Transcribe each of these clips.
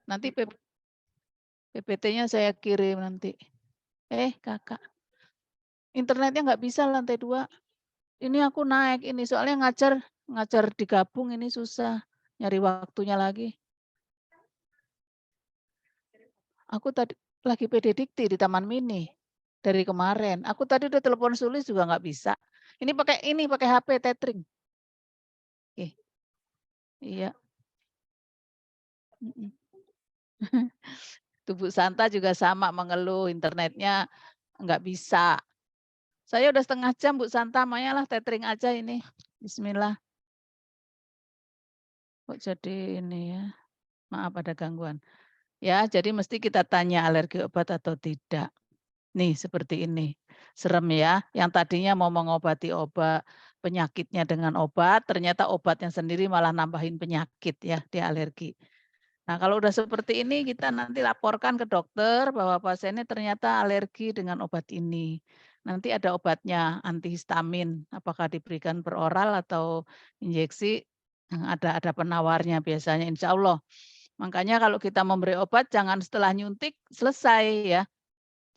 Nanti PPT-nya saya kirim nanti. Kakak, internetnya nggak bisa lantai 2. Ini aku naik ini, soalnya ngajar digabung ini susah, nyari waktunya lagi. Aku tadi lagi PD Dikti di Taman Mini, dari kemarin. Aku tadi udah telepon Sulis juga nggak bisa. Ini pakai HP tethering. Ih, iya, mhm. Tuh Bu Santa juga sama mengeluh internetnya nggak bisa. Saya udah 1/2 jam Bu Santa, mayalah tethering aja ini. Bismillah. Kok jadi ini ya, maaf ada gangguan. Ya, jadi mesti kita tanya alergi obat atau tidak. Nih seperti ini, serem ya, yang tadinya mau mengobati penyakitnya dengan obat, ternyata obatnya sendiri malah nambahin penyakit ya, dia alergi. Nah, kalau udah seperti ini kita nanti laporkan ke dokter bahwa pasiennya ternyata alergi dengan obat ini. Nanti ada obatnya, antihistamin, apakah diberikan per oral atau injeksi, ada penawarnya biasanya insya Allah. Makanya kalau kita memberi obat jangan setelah nyuntik selesai ya.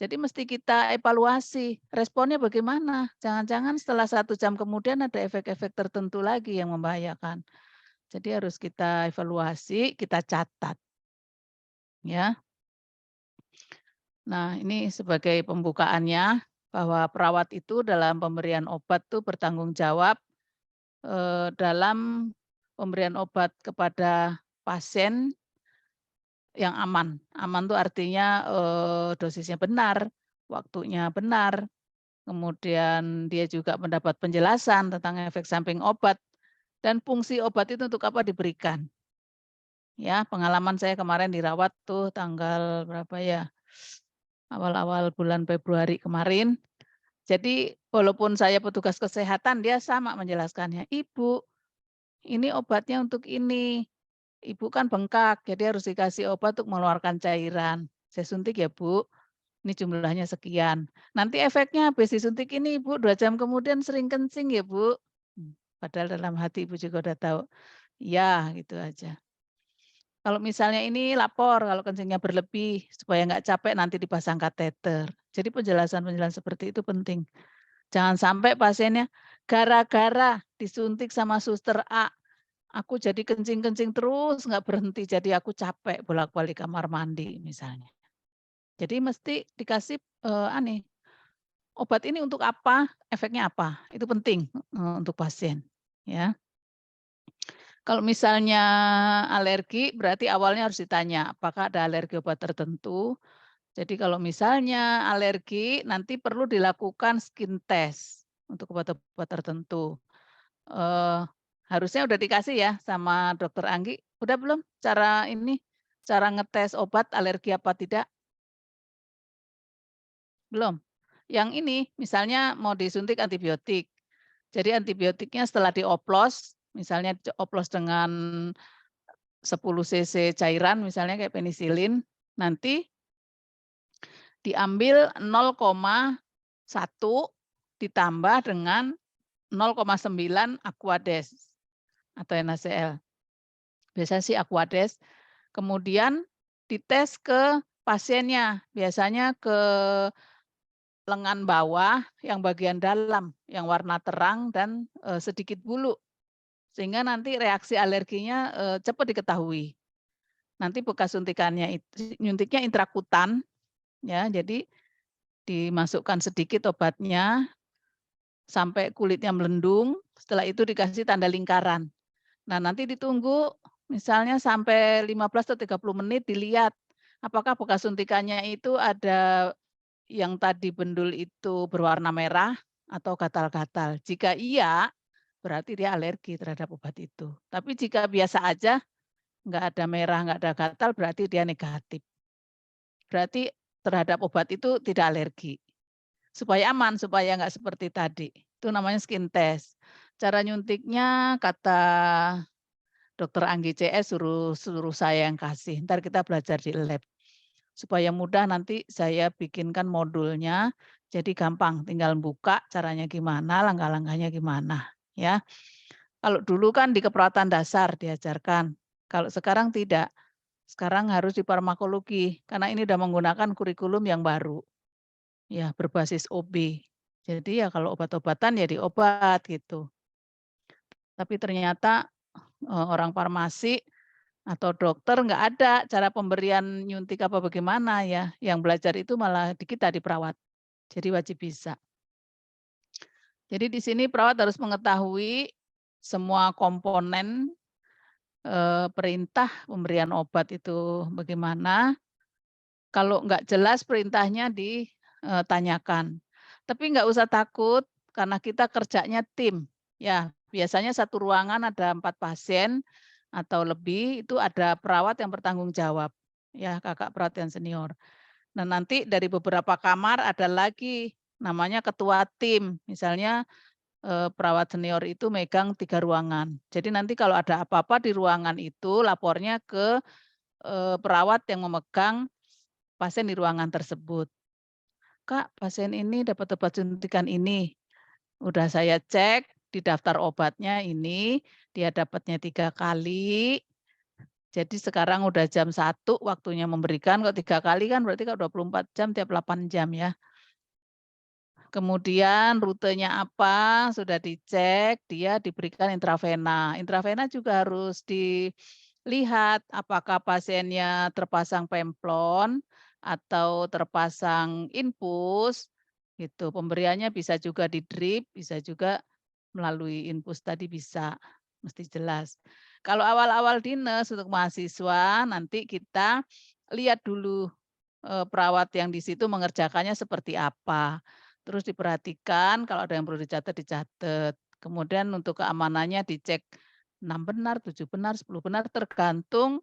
Jadi mesti kita evaluasi, responnya bagaimana? Jangan-jangan setelah 1 jam kemudian ada efek-efek tertentu lagi yang membahayakan. Jadi harus kita evaluasi, kita catat, ya. Nah, ini sebagai pembukaannya, bahwa perawat itu dalam pemberian obat tuh bertanggung jawab, dalam pemberian obat kepada pasien yang aman. Aman tuh artinya, dosisnya benar, waktunya benar. Kemudian dia juga mendapat penjelasan tentang efek samping obat dan fungsi obat itu untuk apa diberikan. Ya, pengalaman saya kemarin dirawat tuh tanggal berapa ya, awal-awal bulan Februari kemarin. Jadi walaupun saya petugas kesehatan, dia sama menjelaskannya, "Ibu, ini obatnya untuk ini. Ibu kan bengkak, jadi harus dikasih obat untuk mengeluarkan cairan. Saya suntik ya, Bu. Ini jumlahnya sekian. Nanti efeknya habis disuntik ini Ibu 2 jam kemudian sering kencing ya Bu." Padahal dalam hati Ibu juga udah tahu, iya gitu aja. Kalau misalnya ini lapor kalau kencingnya berlebih supaya nggak capek nanti dipasang kateter. Jadi penjelasan-penjelasan seperti itu penting. Jangan sampai pasiennya gara-gara disuntik sama suster A, aku jadi kencing-kencing terus nggak berhenti, jadi aku capek bolak-balik kamar mandi misalnya. Jadi mesti dikasih, obat ini untuk apa, efeknya apa, itu penting, untuk pasien, ya. Kalau misalnya alergi, berarti awalnya harus ditanya, apakah ada alergi obat tertentu. Jadi kalau misalnya alergi, nanti perlu dilakukan skin test untuk obat-obat tertentu. Eee, Harusnya udah dikasih ya sama dokter Anggi, udah belum cara ngetes obat alergi apa tidak? Belum? Yang ini, misalnya mau disuntik antibiotik. Jadi antibiotiknya setelah dioplos, misalnya dioplos dengan 10 cc cairan misalnya kayak penisilin, nanti diambil 0,1 ditambah dengan 0,9 Aquades atau NaCl. Biasanya sih Aquades, kemudian dites ke pasiennya, biasanya ke lengan bawah yang bagian dalam, yang warna terang dan, sedikit bulu, sehingga nanti reaksi alerginya, cepat diketahui. Nanti bekas suntikannya nyuntiknya intrakutan ya, jadi dimasukkan sedikit obatnya sampai kulitnya melendung, setelah itu dikasih tanda lingkaran. Nah, nanti ditunggu misalnya sampai 15 atau 30 menit dilihat, apakah bekas suntikannya itu ada yang tadi bendul itu berwarna merah atau gatal-gatal. Jika iya, berarti dia alergi terhadap obat itu. Tapi jika biasa aja, nggak ada merah, nggak ada gatal, berarti dia negatif. Berarti terhadap obat itu tidak alergi. Supaya aman, supaya nggak seperti tadi. Itu namanya skin test. Cara nyuntiknya kata dokter Anggi CS suruh suruh saya yang kasih, ntar kita belajar di lab. Supaya mudah nanti saya bikinkan modulnya, jadi gampang tinggal buka caranya gimana, langkah-langkahnya gimana, ya. Kalau dulu kan di keperawatan dasar diajarkan, kalau sekarang tidak. Sekarang harus di farmakologi, karena ini udah menggunakan kurikulum yang baru, ya berbasis OB. Jadi ya kalau obat-obatan ya di obat gitu. Tapi ternyata, orang farmasi atau dokter nggak ada cara pemberian nyuntik apa bagaimana ya, yang belajar itu malah di kita, di perawat. Jadi wajib bisa. Jadi di sini perawat harus mengetahui semua komponen, perintah pemberian obat itu bagaimana. Kalau nggak jelas perintahnya ditanyakan. Tapi nggak usah takut karena kita kerjanya tim. Ya, biasanya satu ruangan ada 4 pasien atau lebih, itu ada perawat yang bertanggung jawab, ya kakak perawat yang senior. Nah, nanti dari beberapa kamar ada lagi namanya ketua tim. Misalnya, perawat senior itu megang 3 ruangan. Jadi nanti kalau ada apa-apa di ruangan itu lapornya ke, perawat yang memegang pasien di ruangan tersebut. "Kak, pasien ini dapat obat suntikan ini." Udah saya cek di daftar obatnya ini, dia dapatnya 3 kali. Jadi sekarang udah jam 1 waktunya memberikan, kok 3 kali kan berarti kan 24 jam tiap 8 jam ya. Kemudian rutenya apa, sudah dicek, dia diberikan intravena. Intravena juga harus dilihat apakah pasiennya terpasang pemplon atau terpasang infus, gitu. Pemberiannya bisa juga di-drip, bisa juga melalui infus tadi bisa, mesti jelas. Kalau awal-awal dinas untuk mahasiswa, nanti kita lihat dulu, perawat yang di situ mengerjakannya seperti apa. Terus diperhatikan kalau ada yang perlu dicatat, dicatat. Kemudian untuk keamanannya dicek 6 benar, 7 benar, 10 benar, tergantung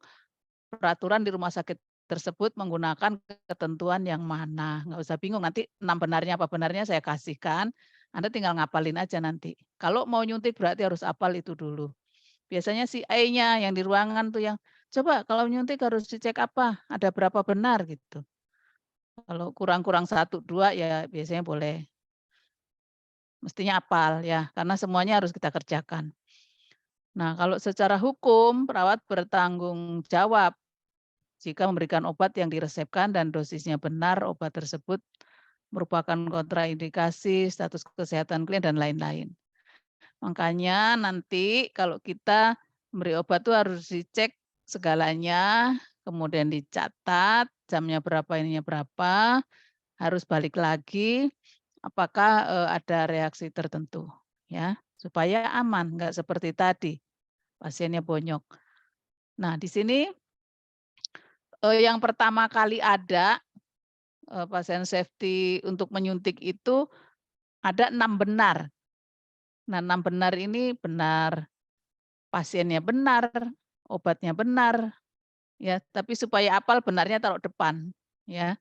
peraturan di rumah sakit tersebut menggunakan ketentuan yang mana. Nggak usah bingung, nanti 6 benarnya apa benarnya saya kasihkan, Anda tinggal ngapalin aja nanti. Kalau mau nyuntik berarti harus hafal itu dulu. Biasanya si A-nya yang di ruangan tuh yang, "Coba kalau nyuntik harus dicek apa? Ada berapa benar?" Gitu. Kalau kurang-kurang 1, 2 ya biasanya boleh. Mestinya hafal ya, karena semuanya harus kita kerjakan. Nah, kalau secara hukum perawat bertanggung jawab jika memberikan obat yang diresepkan dan dosisnya benar, obat tersebut merupakan kontraindikasi, status kesehatan klien dan lain-lain. Makanya nanti kalau kita memberi obat tuh harus dicek segalanya, kemudian dicatat jamnya berapa, ininya berapa, harus balik lagi apakah, ada reaksi tertentu ya, supaya aman, nggak seperti tadi, pasiennya bonyok. Nah di sini, yang pertama kali ada, pasien safety untuk menyuntik itu ada 6 benar. Nah 6 benar ini benar pasiennya benar, obatnya benar, ya, tapi supaya apal benarnya taruh depan, ya.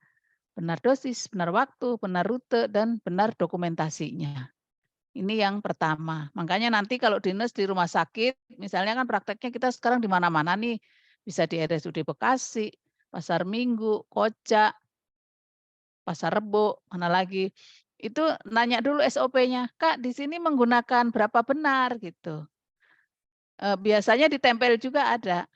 Benar dosis, benar waktu, benar rute, dan benar dokumentasinya. Ini yang pertama. Makanya nanti kalau dinas di rumah sakit, misalnya kan prakteknya kita sekarang di mana-mana nih, bisa di RSUD Bekasi, Pasar Minggu, Koja, Pasar Rebo, mana lagi. Itu nanya dulu SOP-nya, "Kak, di sini menggunakan berapa benar?" Gitu. Biasanya ditempel juga ada.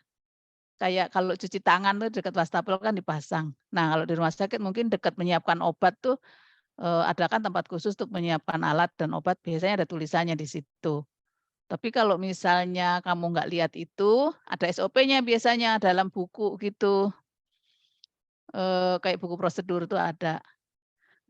Kayak kalau cuci tangan tuh dekat wastafel kan dipasang. Nah, kalau di rumah sakit mungkin dekat menyiapkan obat tuh, ada kan tempat khusus untuk menyiapkan alat dan obat, biasanya ada tulisannya di situ. Tapi kalau misalnya kamu nggak lihat itu, ada SOP-nya biasanya dalam buku gitu, kayak buku prosedur tuh ada.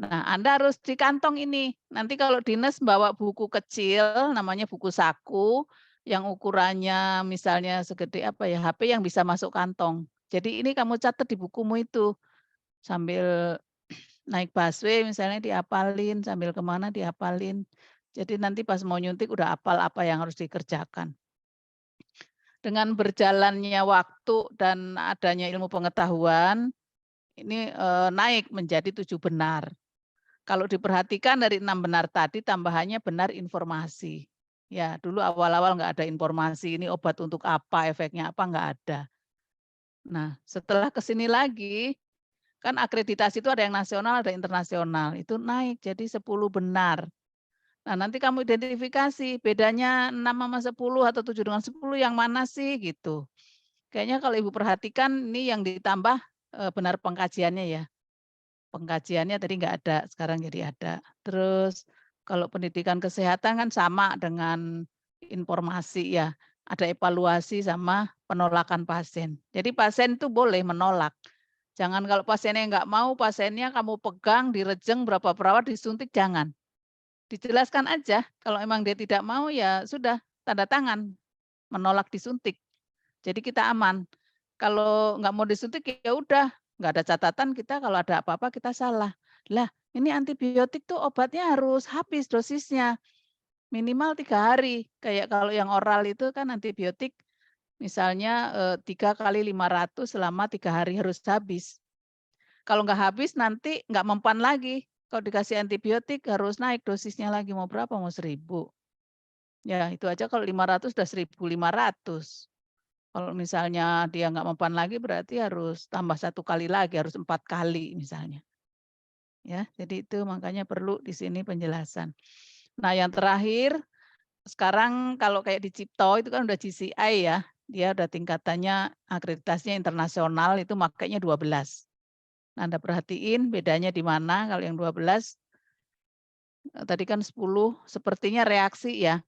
Nah, Anda harus di kantong ini. Nanti kalau dinas bawa buku kecil, namanya buku saku, yang ukurannya misalnya segede apa ya, HP yang bisa masuk kantong. Jadi ini kamu catat di bukumu itu, sambil naik busway misalnya dihafalin, sambil kemana dihafalin. Jadi nanti pas mau nyuntik udah hafal apa yang harus dikerjakan. Dengan berjalannya waktu dan adanya ilmu pengetahuan, ini, naik menjadi 7 benar. Kalau diperhatikan dari 6 benar tadi tambahannya benar informasi. Ya, dulu awal-awal nggak ada informasi, ini obat untuk apa, efeknya apa, nggak ada. Nah, setelah ke sini lagi, kan akreditasi itu ada yang nasional, ada internasional, itu naik jadi 10 benar. Nah, nanti kamu identifikasi bedanya 6 sama 10 atau 7 dengan 10 yang mana sih, gitu. Kayaknya kalau Ibu perhatikan ini yang ditambah, benar pengkajiannya ya. Pengkajiannya tadi nggak ada, sekarang jadi ada. Terus kalau pendidikan kesehatan kan sama dengan informasi ya, ada evaluasi sama penolakan pasien. Jadi pasien itu boleh menolak. Jangan kalau pasiennya nggak mau, pasiennya kamu pegang, direjeng berapa perawat disuntik, jangan. Dijelaskan aja, kalau emang dia tidak mau ya sudah, tanda tangan, menolak disuntik. Jadi kita aman. Kalau nggak mau disuntik ya udah, nggak ada catatan kita kalau ada apa-apa kita salah. Lah ini antibiotik tuh obatnya harus habis dosisnya, minimal 3 hari. Kayak kalau yang oral itu kan antibiotik misalnya, 3 kali 500 selama 3 hari harus habis. Kalau nggak habis nanti nggak mempan lagi. Kalau dikasih antibiotik harus naik dosisnya lagi, mau berapa? Mau 1.000. Ya itu aja kalau 500 udah 1.500. Kalau misalnya dia nggak mempan lagi berarti harus tambah 1 kali lagi, harus 4 kali misalnya. Ya, jadi itu makanya perlu di sini penjelasan. Nah yang terakhir, sekarang kalau kayak di Cipto itu kan udah GCI ya, dia udah tingkatannya akreditasinya internasional itu makanya 12. Nah Anda perhatiin bedanya di mana kalau yang 12, tadi kan 10 sepertinya reaksi ya,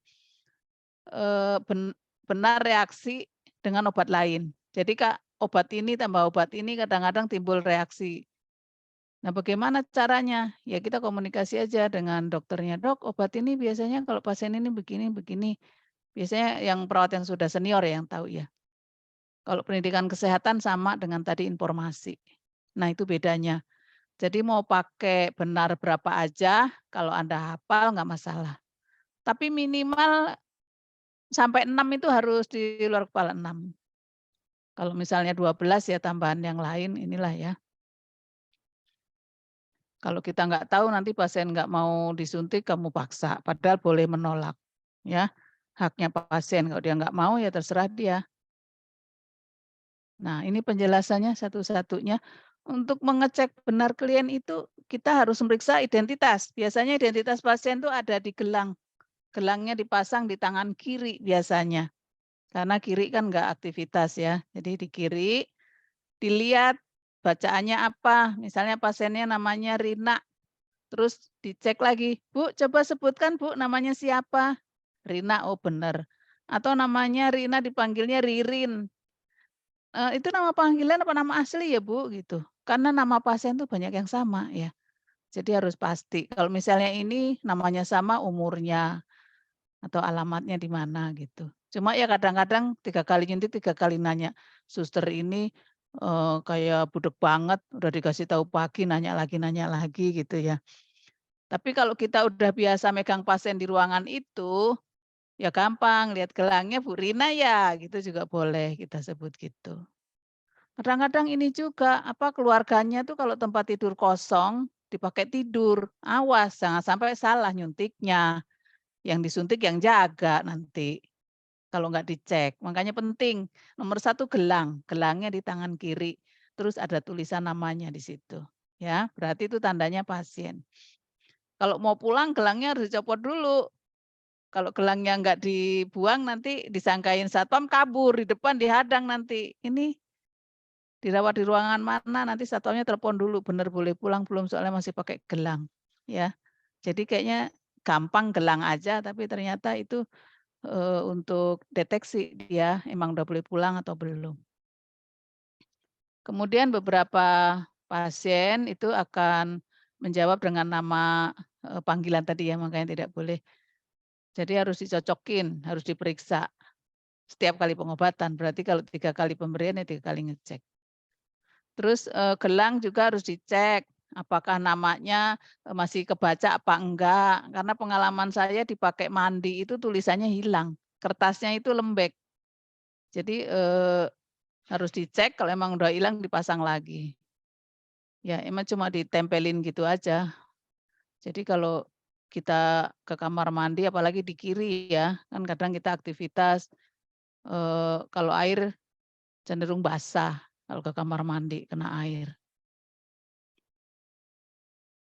eee, ben benar reaksi dengan obat lain. Jadi Kak, obat ini tambah obat ini kadang-kadang timbul reaksi. Nah, bagaimana caranya? Ya kita komunikasi aja dengan dokternya, "Dok, obat ini biasanya kalau pasien ini begini begini." Biasanya yang perawat yang sudah senior ya yang tahu ya. Kalau pendidikan kesehatan sama dengan tadi informasi. Nah, itu bedanya. Jadi mau pakai benar berapa aja, kalau Anda hafal nggak masalah. Tapi minimal sampai 6 itu harus di luar kepala 6. Kalau misalnya 12 ya tambahan yang lain inilah ya. Kalau kita nggak tahu nanti pasien nggak mau disuntik kamu paksa, padahal boleh menolak, ya. Haknya pasien, kalau dia nggak mau ya terserah dia. Nah ini penjelasannya satu-satunya. Untuk mengecek benar klien itu kita harus memeriksa identitas. Biasanya identitas pasien itu ada di gelang. Gelangnya dipasang di tangan kiri biasanya. Karena kiri kan nggak aktivitas ya. Jadi di kiri, dilihat bacaannya apa. Misalnya pasiennya namanya Rina, terus dicek lagi, "Bu, coba sebutkan Bu, namanya siapa?" Rina, oh benar. Atau namanya Rina dipanggilnya Ririn. Itu nama panggilan apa nama asli ya Bu? Gitu. Karena nama pasien tuh banyak yang sama ya. Jadi harus pasti. Kalau misalnya ini namanya sama, umurnya atau alamatnya di mana gitu. Cuma ya kadang-kadang 3 kali nyuntik, 3 kali nanya. Suster ini, kayak budek banget, udah dikasih tahu pagi nanya lagi gitu ya. Tapi kalau kita udah biasa megang pasien di ruangan itu, ya gampang, lihat gelangnya Bu Rina ya, gitu juga boleh kita sebut gitu. Kadang-kadang ini juga, apa, keluarganya tuh kalau tempat tidur kosong, dipakai tidur. Awas, jangan sampai salah nyuntiknya, yang disuntik yang jaga nanti, kalau nggak dicek. Makanya penting, nomor satu gelang, gelangnya di tangan kiri, terus ada tulisan namanya di situ, ya, berarti itu tandanya pasien. Kalau mau pulang gelangnya harus dicopot dulu. Kalau gelangnya nggak dibuang nanti disangkain satpam kabur, di depan dihadang nanti. Ini dirawat di ruangan mana, nanti satpamnya telepon dulu, bener boleh pulang belum soalnya masih pakai gelang, ya. Jadi kayaknya gampang gelang aja, tapi ternyata itu, untuk deteksi dia emang udah boleh pulang atau belum. Kemudian beberapa pasien itu akan menjawab dengan nama, panggilan tadi ya, makanya tidak boleh. Jadi harus dicocokin, harus diperiksa setiap kali pengobatan. Berarti kalau 3 kali pemberian ya 3 kali ngecek. Terus, gelang juga harus dicek, apakah namanya, masih kebaca apa enggak. Karena pengalaman saya dipakai mandi itu tulisannya hilang, kertasnya itu lembek. Jadi, harus dicek kalau emang udah hilang dipasang lagi. Ya emang cuma ditempelin gitu aja. Jadi kalau kita ke kamar mandi apalagi di kiri ya, kan kadang kita aktivitas, kalau air cenderung basah kalau ke kamar mandi kena air.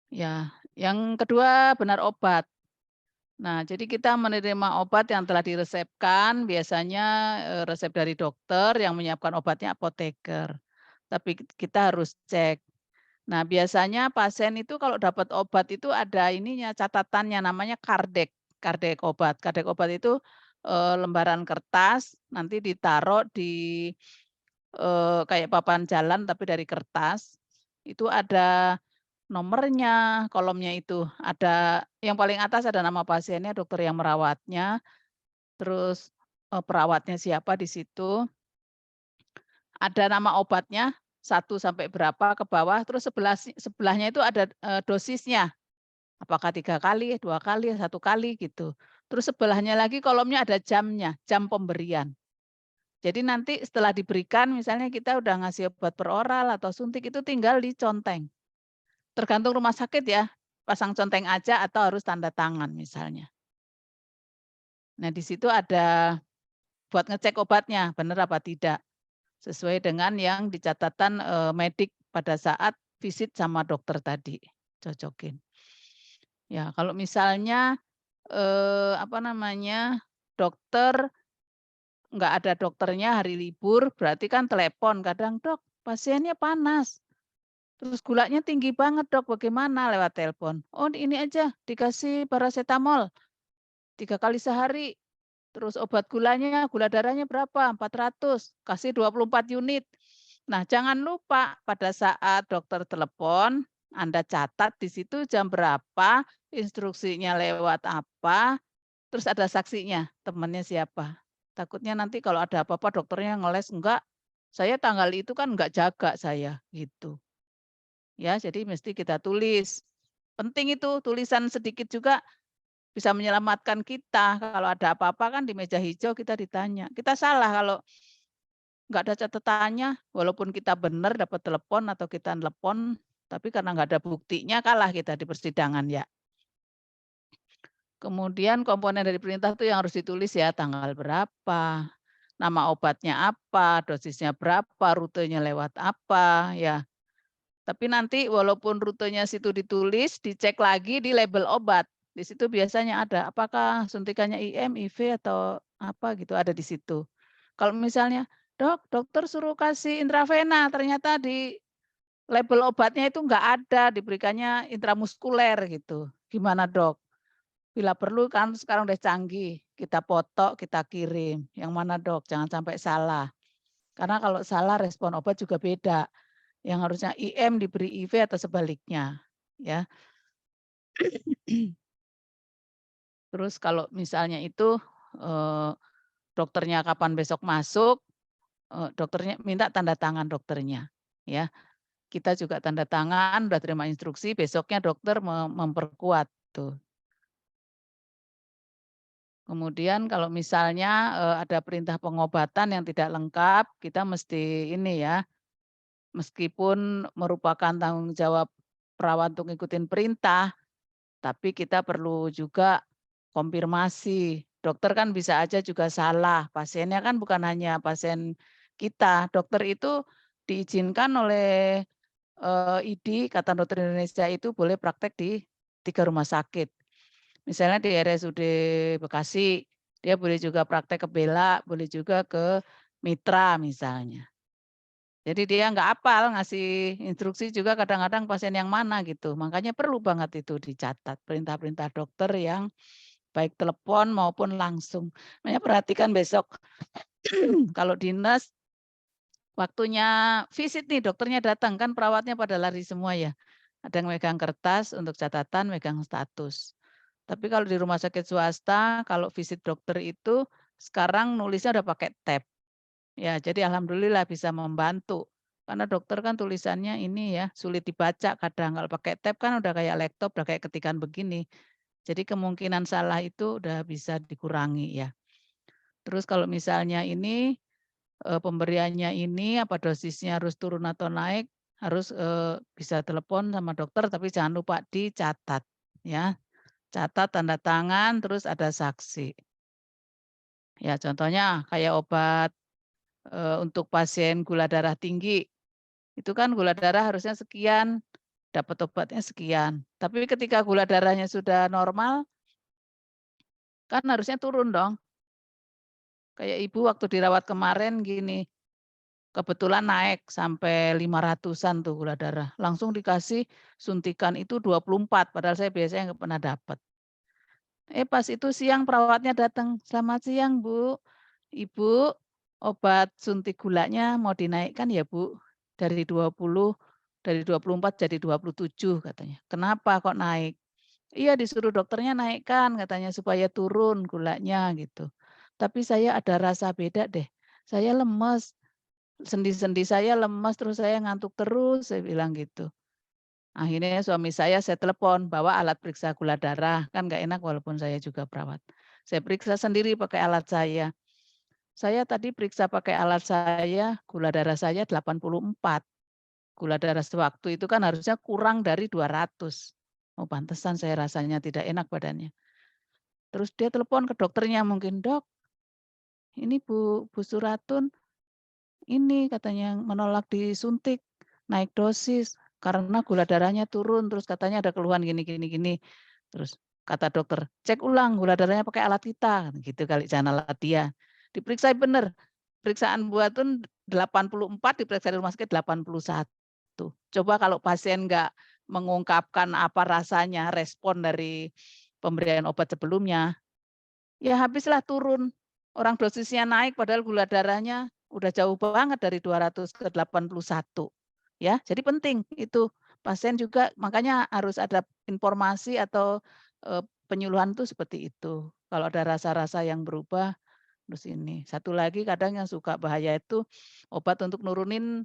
Ya, yang kedua benar obat. Nah, jadi kita menerima obat yang telah diresepkan, biasanya, resep dari dokter, yang menyiapkan obatnya apoteker. Tapi kita harus cek. Nah, biasanya pasien itu kalau dapat obat itu ada ininya, catatannya namanya kardek, kardek obat. Kardek obat itu, lembaran kertas, nanti ditaruh di, kayak papan jalan tapi dari kertas. Itu ada nomornya, kolomnya itu. Ada yang paling atas ada nama pasiennya, dokter yang merawatnya, terus, perawatnya siapa di situ, ada nama obatnya, 1 sampai berapa ke bawah, terus sebelahnya itu ada, dosisnya, apakah 3 kali, 2 kali, 1 kali gitu. Terus sebelahnya lagi kolomnya ada jamnya, jam pemberian. Jadi nanti setelah diberikan misalnya kita udah ngasih obat per oral atau suntik itu tinggal diconteng. Tergantung rumah sakit ya, pasang conteng aja atau harus tanda tangan misalnya. Nah di situ ada buat ngecek obatnya benar apa tidak, sesuai dengan yang dicatatkan, medik pada saat visit sama dokter tadi, cocokin. Ya kalau misalnya, apa namanya, dokter nggak ada dokternya hari libur, berarti kan telepon kadang, "Dok, pasiennya panas, terus gulanya tinggi banget Dok, bagaimana?" Lewat telepon. "Oh ini aja, dikasih parasetamol 3 kali sehari, terus obat gulanya, gula darahnya berapa? 400, kasih 24 unit." Nah, jangan lupa pada saat dokter telepon, Anda catat di situ jam berapa, instruksinya lewat apa, terus ada saksinya, temannya siapa. Takutnya nanti kalau ada apa-apa dokternya ngeles, "Enggak, saya tanggal itu kan enggak jaga saya," gitu. Ya, jadi mesti kita tulis. Penting itu, tulisan sedikit juga bisa menyelamatkan kita. Kalau ada apa-apa kan di meja hijau kita ditanya. Kita salah kalau nggak ada catatannya, walaupun kita benar dapat telepon atau kita nelepon, tapi karena nggak ada buktinya kalah kita di persidangan ya. Kemudian komponen dari perintah itu yang harus ditulis ya, tanggal berapa, nama obatnya apa, dosisnya berapa, rutenya lewat apa, ya. Tapi nanti walaupun rutenya situ ditulis, dicek lagi di label obat. Di situ biasanya ada, apakah suntikannya IM, IV, atau apa gitu, ada di situ. Kalau misalnya, "Dok, dokter suruh kasih intravena," ternyata di label obatnya itu nggak ada, diberikannya intramuskuler gitu. Gimana, Dok? Bila perlu kan sekarang udah canggih, kita foto, kita kirim. Yang mana, Dok? Jangan sampai salah. Karena kalau salah respon obat juga beda. Yang harusnya IM diberi IV atau sebaliknya, ya. Terus kalau misalnya itu, eee, dokternya kapan besok masuk, dokternya minta tanda tangan dokternya, ya. Kita juga tanda tangan, udah terima instruksi, besoknya dokter memperkuat tuh. Kemudian kalau misalnya, ada perintah pengobatan yang tidak lengkap, kita mesti ini ya, meskipun merupakan tanggung jawab perawat untuk ngikutin perintah, tapi kita perlu juga konfirmasi. Dokter kan bisa aja juga salah, pasiennya kan bukan hanya pasien kita. Dokter itu diizinkan oleh, ID, Ikatan Dokter Indonesia itu boleh praktek di 3 rumah sakit. Misalnya di RSUD Bekasi, dia boleh juga praktek ke Bella, boleh juga ke Mitra misalnya. Jadi dia nggak hafal, ngasih instruksi juga kadang-kadang pasien yang mana gitu. Makanya perlu banget itu dicatat perintah-perintah dokter yang baik telepon maupun langsung. Makanya perhatikan besok kalau dinas waktunya visit nih dokternya datang, kan perawatnya pada lari semua ya. Ada yang megang kertas untuk catatan, megang status. Tapi kalau di rumah sakit swasta, kalau visit dokter itu sekarang nulisnya udah pakai tab. Ya, jadi alhamdulillah bisa membantu. Karena dokter kan tulisannya ini ya, sulit dibaca kadang. Kalau pakai tab kan udah kayak laptop, udah kayak ketikan begini. Jadi kemungkinan salah itu udah bisa dikurangi ya. Terus kalau misalnya ini, pemberiannya ini, apa dosisnya harus turun atau naik, harus, bisa telepon sama dokter tapi jangan lupa dicatat ya. Catat, tanda tangan, terus ada saksi. Ya contohnya kayak obat, untuk pasien gula darah tinggi, itu kan gula darah harusnya sekian, dapat obatnya sekian. Tapi ketika gula darahnya sudah normal, Kan harusnya turun dong. Kayak ibu waktu dirawat kemarin gini, kebetulan naik sampai 500-an tuh gula darah. Langsung dikasih suntikan itu 24, padahal saya biasanya nggak pernah dapat. Pas itu siang perawatnya datang, "Selamat siang, Bu. Ibu, obat suntik gulanya mau dinaikkan ya, Bu? Dari 20, dari 24 jadi 27," katanya. "Kenapa kok naik?" "Iya, disuruh dokternya naikkan," katanya, "supaya turun gulanya," gitu. "Tapi saya ada rasa beda deh. Saya lemes, sendi-sendi saya lemes, terus saya ngantuk terus," saya bilang gitu. Akhirnya suami saya telepon, bawa alat periksa gula darah, kan nggak enak walaupun saya juga perawat. Saya periksa sendiri pakai alat saya. Saya tadi periksa pakai alat saya, gula darah saya 84. Gula darah sewaktu itu kan harusnya kurang dari 200. Oh, pantesan saya rasanya tidak enak badannya. Terus dia telepon ke dokternya mungkin, "Dok, ini Bu Suratun ini katanya menolak disuntik, naik dosis karena gula darahnya turun, terus katanya ada keluhan gini gini gini." Terus kata dokter, "Cek ulang gula darahnya pakai alat kita," gitu kali jangan alat dia. Diperiksa bener, periksaan buatun 84, diperiksa di rumah sakit 81. Coba kalau pasien nggak mengungkapkan apa rasanya, respon dari pemberian obat sebelumnya, ya habislah turun. Orang dosisnya naik padahal gula darahnya udah jauh banget dari 200 ke 81, ya. Jadi penting itu, pasien juga makanya harus ada informasi atau, penyuluhan tuh seperti itu. Kalau ada rasa-rasa yang berubah, terus ini. Satu lagi kadang yang suka bahaya itu obat untuk nurunin,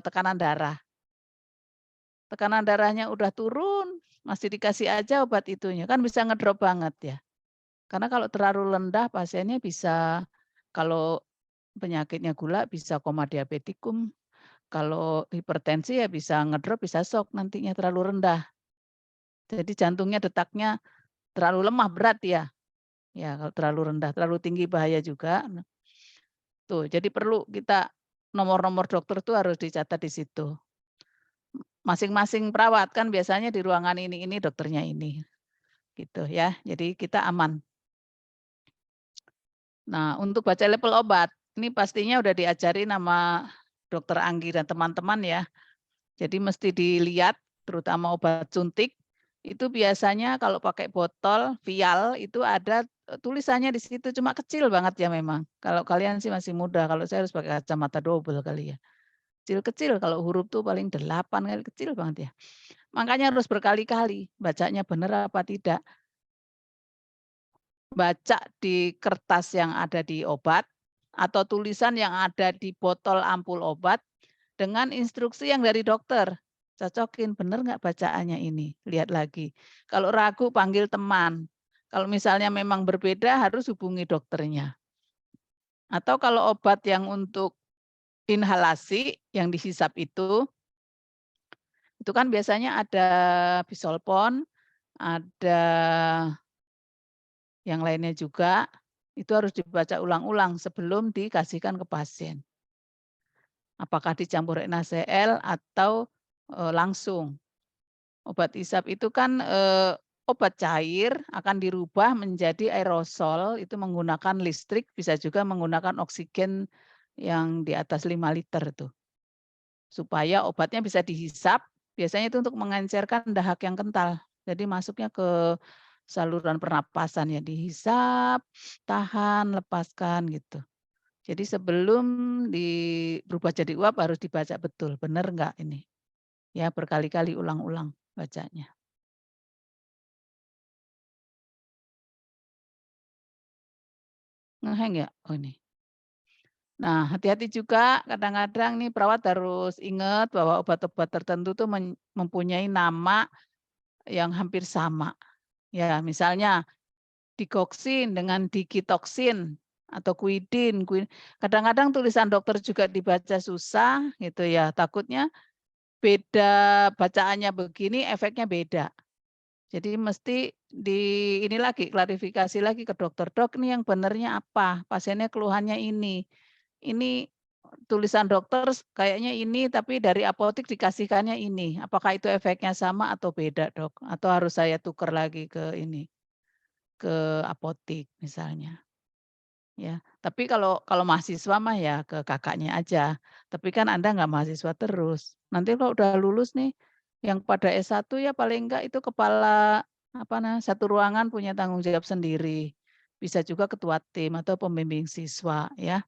tekanan darah. Tekanan darahnya udah turun, masih dikasih aja obat itunya, kan bisa ngedrop banget ya. Karena kalau terlalu rendah pasiennya bisa kalau penyakitnya gula bisa koma diabetikum, kalau hipertensi ya bisa ngedrop, bisa shock nantinya terlalu rendah. Jadi jantungnya detaknya terlalu lemah, berat ya. Ya kalau terlalu rendah, terlalu tinggi bahaya juga. Nah, tuh jadi perlu kita nomor-nomor dokter tuh harus dicatat di situ. Masing-masing perawat kan biasanya di ruangan ini dokternya ini, gitu ya. Jadi kita aman. Nah, untuk baca label obat, ini pastinya udah diajari nama dokter Anggi dan teman-teman ya. Jadi mesti dilihat terutama obat suntik, itu biasanya kalau pakai botol, vial itu ada, tulisannya di situ cuma kecil banget ya memang. Kalau kalian sih masih muda, kalau saya harus pakai kacamata double kali ya. Kecil-kecil kalau huruf tuh paling 8 kali, kecil banget ya. Makanya harus berkali-kali bacanya benar apa tidak. Baca di kertas yang ada di obat, atau tulisan yang ada di botol ampul obat, dengan instruksi yang dari dokter. Cocokin, bener nggak bacaannya ini? Lihat lagi. Kalau ragu panggil teman. Kalau misalnya memang berbeda harus hubungi dokternya. Atau kalau obat yang untuk inhalasi yang dihisap itu kan biasanya ada bisolpon, ada yang lainnya juga, itu harus dibaca ulang-ulang sebelum dikasihkan ke pasien. Apakah dicampur NaCl atau, langsung. Obat isap itu kan, obat cair akan dirubah menjadi aerosol, itu menggunakan listrik, bisa juga menggunakan oksigen yang di atas 5 liter tuh. Supaya obatnya bisa dihisap, biasanya itu untuk mengencerkan dahak yang kental. Jadi masuknya ke saluran pernapasan ya, dihisap, tahan, lepaskan gitu. Jadi sebelum berubah jadi uap harus dibaca betul, benar enggak ini? Ya berkali-kali ulang-ulang bacanya. Nge-hang ya? Oh ini. Nah, hati-hati juga kadang-kadang nih perawat harus ingat bahwa obat-obat tertentu tuh mempunyai nama yang hampir sama. Ya, misalnya digoxin dengan digitoxin atau kuidin. Kadang-kadang tulisan dokter juga dibaca susah gitu ya. Takutnya beda bacaannya begini, efeknya beda. Jadi mesti ini lagi klarifikasi lagi ke dokter, "Dok, ini yang benernya apa? Pasiennya keluhannya ini. Ini tulisan dokter kayaknya ini, tapi dari apotek dikasihkannya ini. Apakah itu efeknya sama atau beda, Dok? Atau harus saya tukar lagi ke ini?" ke apotik misalnya, ya. Tapi kalau mahasiswa mah ya ke kakaknya aja, tapi kan Anda nggak mahasiswa terus. Nanti kalau udah lulus nih, yang pada S1 ya paling enggak itu kepala, satu ruangan punya tanggung jawab sendiri. Bisa juga ketua tim atau pembimbing siswa ya.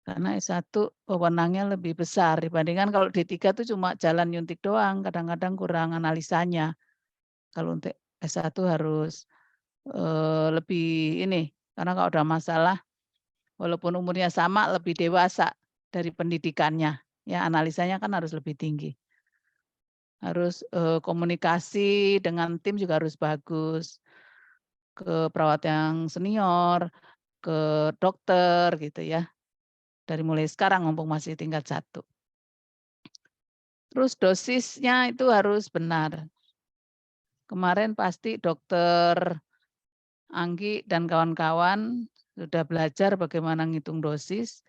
Karena S1 wewenangnya lebih besar dibandingkan kalau D3 tuh cuma jalan nyuntik doang, kadang-kadang kurang analisanya. Kalau untuk S1 harus, lebih ini, karena kalau ada masalah walaupun umurnya sama lebih dewasa dari pendidikannya, ya analisanya kan harus lebih tinggi. Harus, komunikasi dengan tim juga harus bagus, ke perawat yang senior, ke dokter gitu ya, dari mulai sekarang mumpung masih tingkat 1. Terus dosisnya itu harus benar. Kemarin pasti dokter Anggi dan kawan-kawan sudah belajar bagaimana ngitung dosis.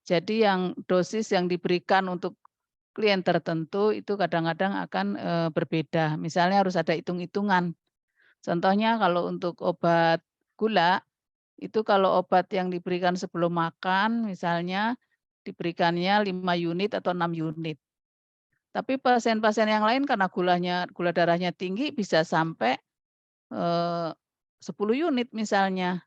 Jadi yang dosis yang diberikan untuk klien tertentu itu kadang-kadang akan, berbeda. Misalnya harus ada hitung-hitungan. Contohnya kalau untuk obat gula, itu kalau obat yang diberikan sebelum makan misalnya diberikannya 5 unit atau 6 unit. Tapi pasien-pasien yang lain karena gula darahnya tinggi bisa sampai, eee, 10 unit misalnya.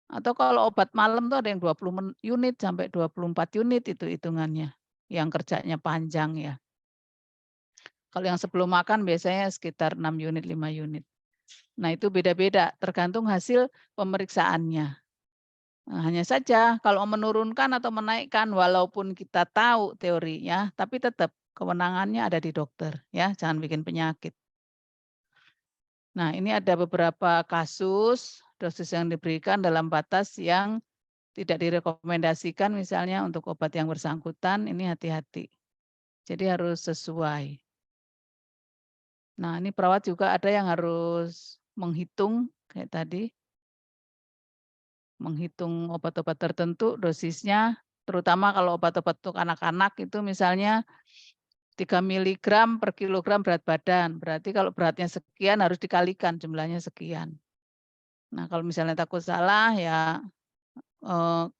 Atau kalau obat malam tuh ada yang 20 unit sampai 24 unit itu hitungannya, yang kerjanya panjang ya. Kalau yang sebelum makan biasanya sekitar 6 unit, 5 unit. Nah itu beda-beda tergantung hasil pemeriksaannya. Nah, hanya saja kalau menurunkan atau menaikkan walaupun kita tahu teorinya, tapi tetap kewenangannya ada di dokter ya, jangan bikin penyakit. Nah ini ada beberapa kasus dosis yang diberikan dalam batas yang tidak direkomendasikan misalnya untuk obat yang bersangkutan, ini hati-hati. Jadi harus sesuai. Nah, ini perawat juga ada yang harus menghitung kayak tadi, menghitung obat-obat tertentu dosisnya, terutama kalau obat-obat untuk anak-anak itu misalnya 3 miligram per kilogram berat badan, berarti kalau beratnya sekian harus dikalikan jumlahnya sekian. Nah, kalau misalnya takut salah ya,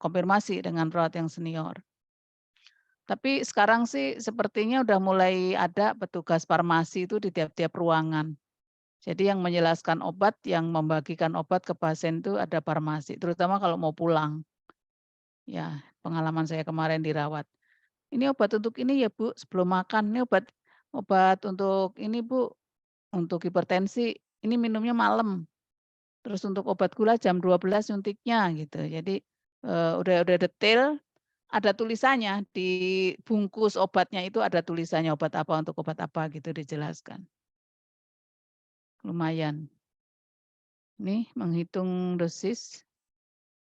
konfirmasi dengan perawat yang senior. Tapi sekarang sih sepertinya udah mulai ada petugas farmasi itu di tiap-tiap ruangan. Jadi yang menjelaskan obat, yang membagikan obat ke pasien itu ada farmasi, terutama kalau mau pulang. Ya, pengalaman saya kemarin dirawat. "Ini obat untuk ini ya Bu, sebelum makan. Ini obat obat untuk ini Bu, untuk hipertensi, ini minumnya malam. Terus untuk obat gula jam 12 nyuntiknya," gitu. Jadi, udah detail, ada tulisannya, di bungkus obatnya itu ada tulisannya obat apa, untuk obat apa gitu dijelaskan. Lumayan. Nih menghitung dosis,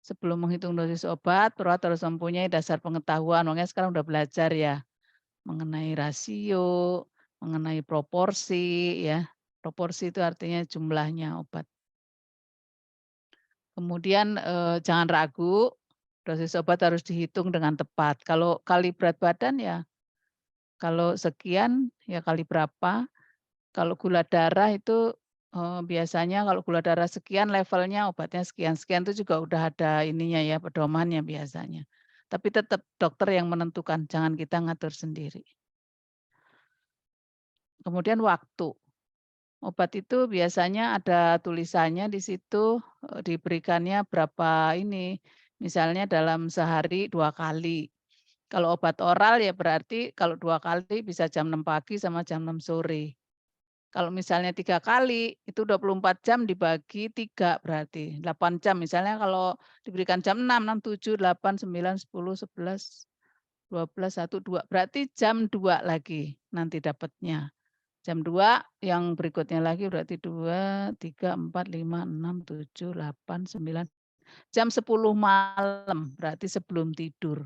sebelum menghitung dosis obat, perawat harus mempunyai dasar pengetahuan, makanya sekarang udah belajar ya, mengenai rasio, mengenai proporsi ya. Proporsi itu artinya jumlahnya obat. Kemudian, jangan ragu, dosis obat harus dihitung dengan tepat. Kalau kali berat badan ya, kalau sekian ya kali berapa. Kalau gula darah itu, biasanya kalau gula darah sekian levelnya obatnya sekian, sekian itu juga udah ada ininya ya, pedomannya biasanya. Tapi tetap dokter yang menentukan, jangan kita ngatur sendiri. Kemudian waktu, obat itu biasanya ada tulisannya di situ, diberikannya berapa ini, misalnya dalam sehari 2 kali. Kalau obat oral ya berarti kalau 2 kali bisa jam 6 pagi sama jam 6 sore. Kalau misalnya 3 kali, itu 24 jam dibagi 3 berarti 8 jam. Misalnya kalau diberikan jam 6, 6, 7, 8, 9, 10, 11, 12, 1, 2, berarti jam 2 lagi nanti dapatnya. Jam 2 yang berikutnya lagi berarti 2, 3, 4, 5, 6, 7, 8, 9, jam 10 malam, berarti sebelum tidur.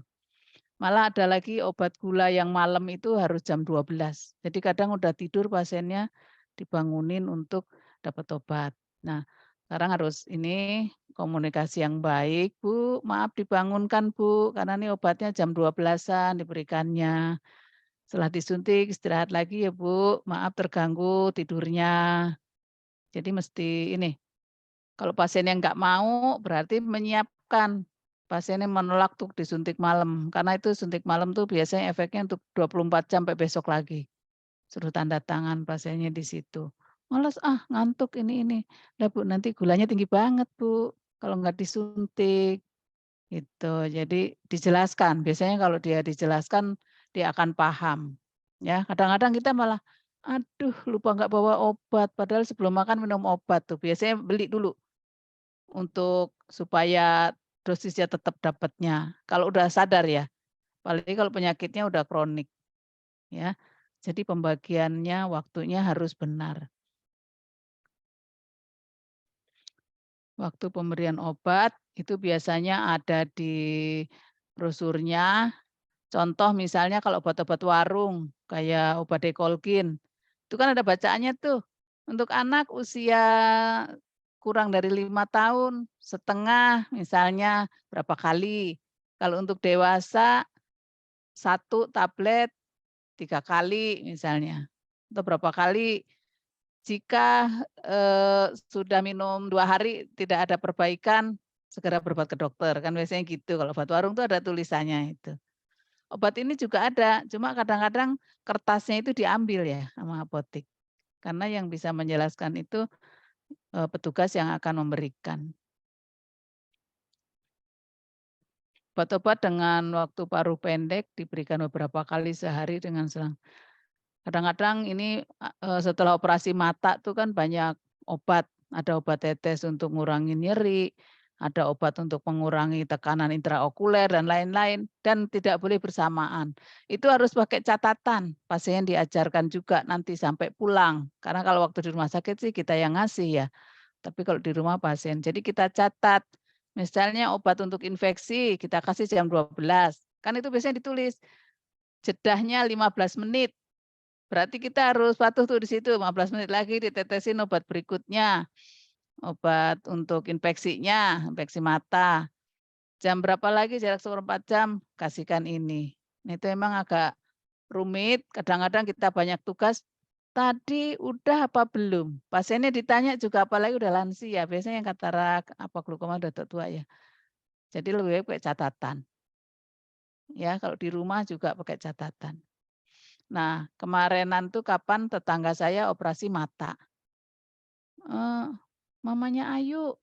Malah ada lagi obat gula yang malam itu harus jam 12. Jadi kadang udah tidur pasiennya dibangunin untuk dapat obat. Nah, sekarang harus ini komunikasi yang baik, "Bu, maaf dibangunkan Bu, karena ini obatnya jam 12-an diberikannya. Setelah disuntik istirahat lagi ya Bu, maaf terganggu tidurnya." Jadi mesti ini. Kalau pasiennya nggak mau, berarti menyiapkan. Pasiennya menolak tuh disuntik malam, karena itu suntik malam tuh biasanya efeknya untuk 24 jam sampai besok lagi. Suruh tanda tangan pasiennya di situ. "Males ah, ngantuk ini." "Lah Bu, nanti gulanya tinggi banget Bu, kalau nggak disuntik." Gitu. Jadi dijelaskan, biasanya kalau dia dijelaskan, dia akan paham. Ya, kadang-kadang kita malah, "Aduh lupa nggak bawa obat." Padahal sebelum makan minum obat tuh, biasanya beli dulu. Untuk supaya dosisnya tetap dapatnya, kalau udah sadar ya, apalagi kalau penyakitnya udah kronik ya. Jadi pembagiannya waktunya harus benar. Waktu pemberian obat itu biasanya ada di brosurnya, contoh misalnya kalau obat-obat warung kayak obat Dekolkin, itu kan ada bacaannya tuh, untuk anak usia kurang dari 5 tahun, setengah misalnya berapa kali. Kalau untuk dewasa 1 tablet 3 kali misalnya, atau berapa kali jika, sudah minum 2 hari tidak ada perbaikan, segera berobat ke dokter, kan biasanya gitu. Kalau obat warung tuh ada tulisannya itu. Obat ini juga ada, cuma kadang-kadang kertasnya itu diambil ya sama apotek, karena yang bisa menjelaskan itu, petugas yang akan memberikan. Obat-obat dengan waktu paruh pendek diberikan beberapa kali sehari dengan selang kadang-kadang ini, setelah operasi mata tuh kan banyak obat, ada obat tetes untuk ngurangi nyeri, ada obat untuk mengurangi tekanan intraokuler dan lain-lain, dan tidak boleh bersamaan. Itu harus pakai catatan, pasien diajarkan juga nanti sampai pulang, karena kalau waktu di rumah sakit sih kita yang ngasih ya, tapi kalau di rumah pasien. Jadi kita catat, misalnya obat untuk infeksi kita kasih jam 12, kan itu biasanya ditulis, jedahnya 15 menit. Berarti kita harus patuh tuh di situ 15 menit lagi ditetesin obat berikutnya, obat untuk infeksinya, infeksi mata. Jam berapa lagi jarak seperempat jam, kasihkan ini. Nah, itu emang agak rumit, kadang-kadang kita banyak tugas, "Tadi udah apa belum?" Pasiennya ditanya juga apalagi udah lansia, biasanya yang katarak, apa glaukoma udah tua-tua ya. Jadi lebih baik pakai catatan, ya kalau di rumah juga pakai catatan. Nah, kemarinan tuh kapan tetangga saya operasi mata. Eee, "Mamanya Ayu,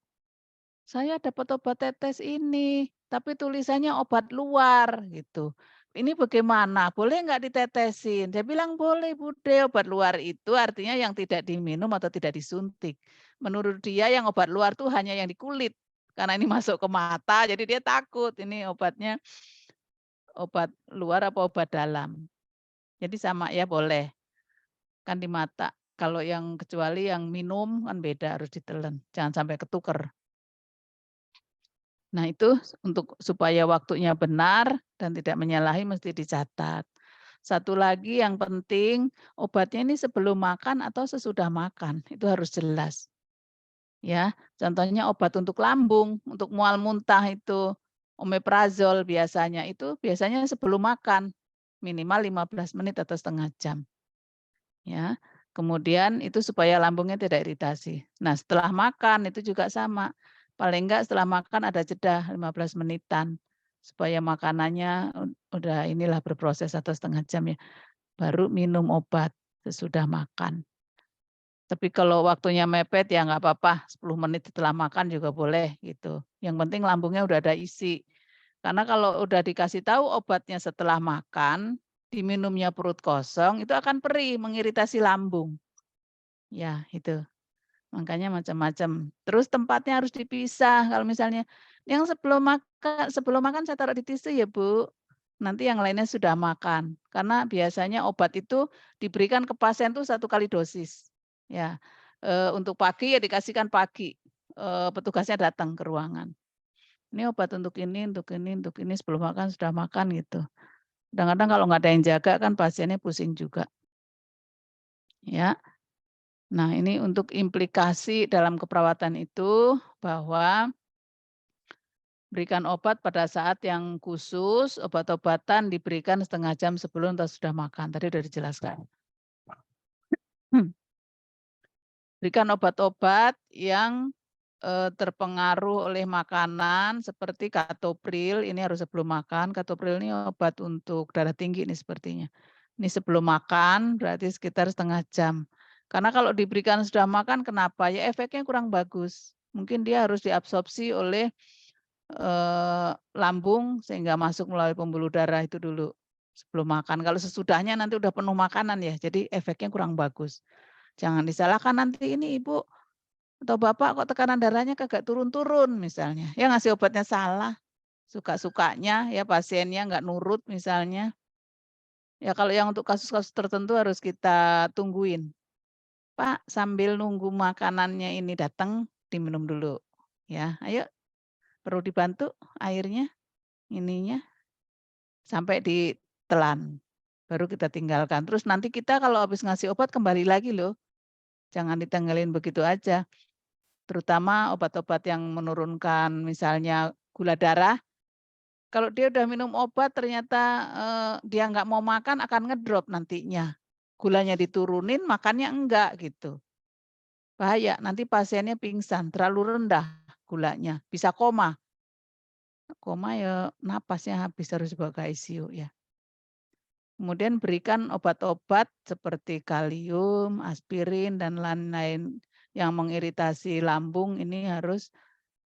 saya dapat obat tetes ini, tapi tulisannya obat luar," gitu. "Ini bagaimana? Boleh nggak ditetesin?" Dia bilang, "Boleh Bude, obat luar itu artinya yang tidak diminum atau tidak disuntik." Menurut dia yang obat luar tuh hanya yang di kulit, karena ini masuk ke mata jadi dia takut ini obatnya obat luar apa obat dalam. Jadi sama, ya boleh. Kan di mata, kalau yang kecuali yang minum kan beda harus ditelen, jangan sampai ketuker. Nah itu untuk supaya waktunya benar dan tidak menyalahi mesti dicatat. Satu lagi yang penting, obatnya ini sebelum makan atau sesudah makan, itu harus jelas, ya. Contohnya obat untuk lambung, untuk mual muntah itu, omeprazol biasanya, itu biasanya sebelum makan, minimal 15 menit atau setengah jam. Ya, kemudian itu supaya lambungnya tidak iritasi. Nah, setelah makan itu juga sama, paling enggak setelah makan ada jeda 15 menitan, supaya makanannya udah inilah berproses atau setengah jam ya, baru minum obat sesudah makan. Tapi kalau waktunya mepet ya nggak apa-apa, 10 menit setelah makan juga boleh gitu. Yang penting lambungnya udah ada isi. Karena kalau udah dikasih tahu obatnya setelah makan, diminumnya perut kosong, itu akan perih, mengiritasi lambung. Ya itu, makanya macam-macam. Terus tempatnya harus dipisah, kalau misalnya yang sebelum makan saya taruh di tisu ya Bu, nanti yang lainnya sudah makan. Karena biasanya obat itu diberikan ke pasien tuh 1 kali dosis. Ya, untuk pagi ya dikasihkan pagi, petugasnya datang ke ruangan. Ini obat untuk ini untuk ini untuk ini, sebelum makan sudah makan gitu. Kadang-kadang kalau nggak ada yang jaga kan pasiennya pusing juga, ya. Nah, ini untuk implikasi dalam keperawatan itu bahwa berikan obat pada saat yang khusus, obat-obatan diberikan setengah jam sebelum atau sudah makan, tadi sudah dijelaskan. Berikan obat-obat yang, terpengaruh oleh makanan seperti Katopril, ini harus sebelum makan. Katopril ini obat untuk darah tinggi nih sepertinya. Ini sebelum makan berarti sekitar setengah jam. Karena kalau diberikan sudah makan kenapa? Ya efeknya kurang bagus. Mungkin dia harus diabsorpsi oleh lambung sehingga masuk melalui pembuluh darah itu dulu sebelum makan. Kalau sesudahnya nanti udah penuh makanan ya, jadi efeknya kurang bagus. Jangan disalahkan nanti ini Ibu atau Bapak kok tekanan darahnya kagak turun-turun misalnya. Ya ngasih obatnya salah, suka-sukanya ya pasiennya nggak nurut misalnya. Ya kalau yang untuk kasus-kasus tertentu harus kita tungguin. Pak, sambil nunggu makanannya ini datang, diminum dulu. Ya, ayo perlu dibantu airnya, ininya, sampai ditelan. Baru kita tinggalkan. Terus nanti kita kalau habis ngasih obat kembali lagi loh. Jangan ditinggalin begitu aja. Terutama obat-obat yang menurunkan misalnya gula darah, kalau dia udah minum obat ternyata, dia nggak mau makan akan ngedrop nantinya. Gulanya diturunin, makannya enggak gitu. Bahaya, nanti pasiennya pingsan, terlalu rendah gulanya, bisa koma. Koma ya napasnya habis, harus dibawa ke ICU ya. Kemudian berikan obat-obat seperti kalium, aspirin, dan lain-lain yang mengiritasi lambung ini harus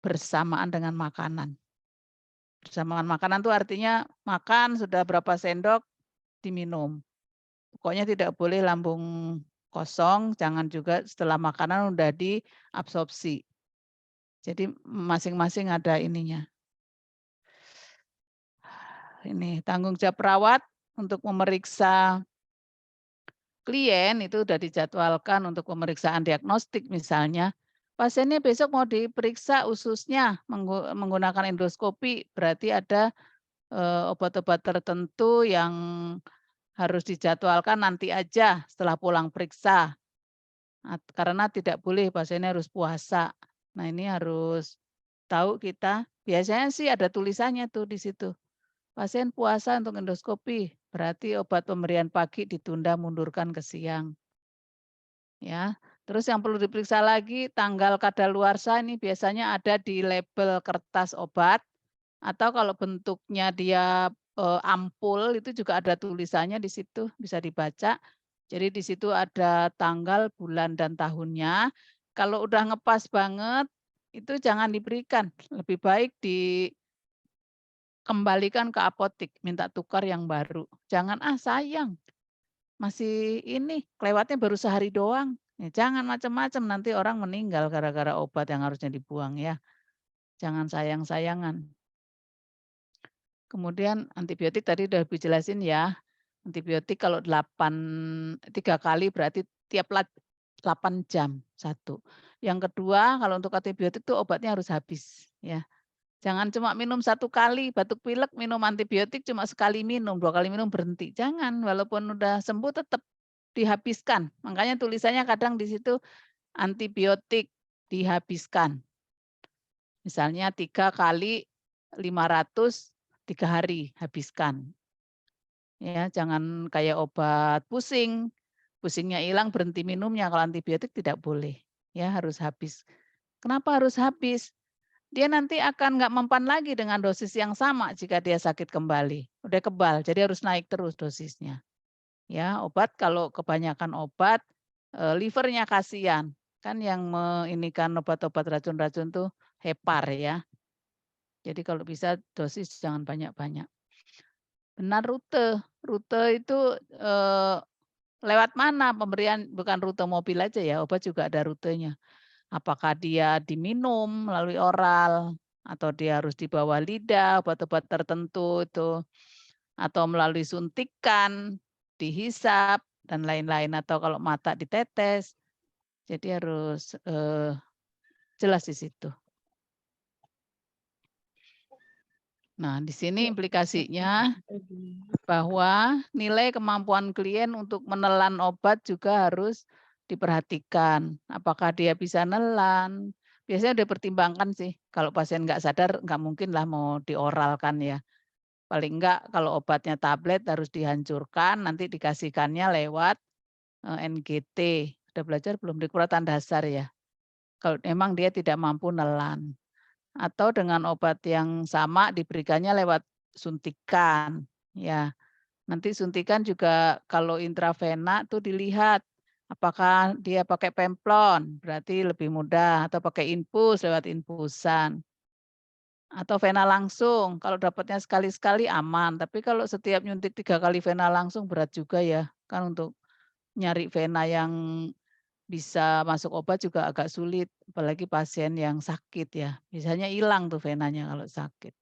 bersamaan dengan makanan. Bersamaan makanan itu artinya makan sudah berapa sendok diminum. Pokoknya tidak boleh lambung kosong, jangan juga setelah makanan udah diabsorpsi. Jadi masing-masing ada ininya. Ini tanggung jawab perawat untuk memeriksa klien itu sudah dijadwalkan untuk pemeriksaan diagnostik misalnya. Pasiennya besok mau diperiksa ususnya menggunakan endoskopi, berarti ada obat-obat tertentu yang harus dijadwalkan nanti aja setelah pulang periksa. Karena tidak boleh pasiennya harus puasa. Nah, ini harus tahu kita. Biasanya sih ada tulisannya tuh di situ. Pasien puasa untuk endoskopi, berarti obat pemberian pagi ditunda mundurkan ke siang. Ya. Terus yang perlu diperiksa lagi tanggal kadaluarsa ini biasanya ada di label kertas obat atau kalau bentuknya dia, ampul itu juga ada tulisannya di situ, bisa dibaca. Jadi di situ ada tanggal, bulan, dan tahunnya. Kalau udah ngepas banget, itu jangan diberikan, lebih baik dikembalikan ke apotik, minta tukar yang baru. Jangan, "Ah sayang, masih ini, kelewatnya baru sehari doang." Ya jangan macam-macam, nanti orang meninggal gara-gara obat yang harusnya dibuang ya. Jangan sayang-sayangan. Kemudian antibiotik tadi udah Ibu jelasin ya. Antibiotik kalau 3 kali berarti tiap 8 jam, satu. Yang kedua, kalau untuk antibiotik tuh obatnya harus habis, ya. Jangan cuma minum satu kali, batuk pilek minum antibiotik cuma sekali minum, 2 kali minum berhenti. Jangan, walaupun udah sembuh tetap dihabiskan. Makanya tulisannya kadang di situ antibiotik dihabiskan. Misalnya 3 kali 500, 3 hari habiskan. Ya, jangan kayak obat pusing, pusingnya hilang berhenti minumnya, kalau antibiotik tidak boleh, ya harus habis. Kenapa harus habis? Dia nanti akan nggak mempan lagi dengan dosis yang sama jika dia sakit kembali. Udah kebal, jadi harus naik terus dosisnya. Ya, obat kalau kebanyakan obat, livernya kasihan. Kan yang inikan obat-obat racun-racun tuh hepar ya. Jadi kalau bisa dosis jangan banyak-banyak. Benar rute, rute itu, lewat mana pemberian, bukan rute mobil aja ya, obat juga ada rutenya. Apakah dia diminum melalui oral, atau dia harus di bawah lidah, obat-obat tertentu itu, atau melalui suntikan, dihisap, dan lain-lain, atau kalau mata ditetes. Jadi harus, jelas di situ. Nah, di sini implikasinya bahwa nilai kemampuan klien untuk menelan obat juga harus diperhatikan. Apakah dia bisa nelan? Biasanya dipertimbangkan sih. Kalau pasien nggak sadar, nggak mungkin lah mau dioralkan ya. Paling enggak kalau obatnya tablet harus dihancurkan, nanti dikasihkannya lewat NGT. Udah belajar belum di kuratan dasar ya? kalau memang dia tidak mampu nelan. Atau dengan obat yang sama diberikannya lewat suntikan, ya. Nanti suntikan juga kalau intravena tuh dilihat, apakah dia pakai pemplon, berarti lebih mudah, atau pakai infus lewat infusan, atau vena langsung. Kalau dapatnya sekali-sekali aman, tapi kalau setiap nyuntik 3 kali vena langsung berat juga ya, kan untuk nyari vena yang bisa masuk obat juga agak sulit, apalagi pasien yang sakit ya, biasanya hilang tuh venanya kalau sakit.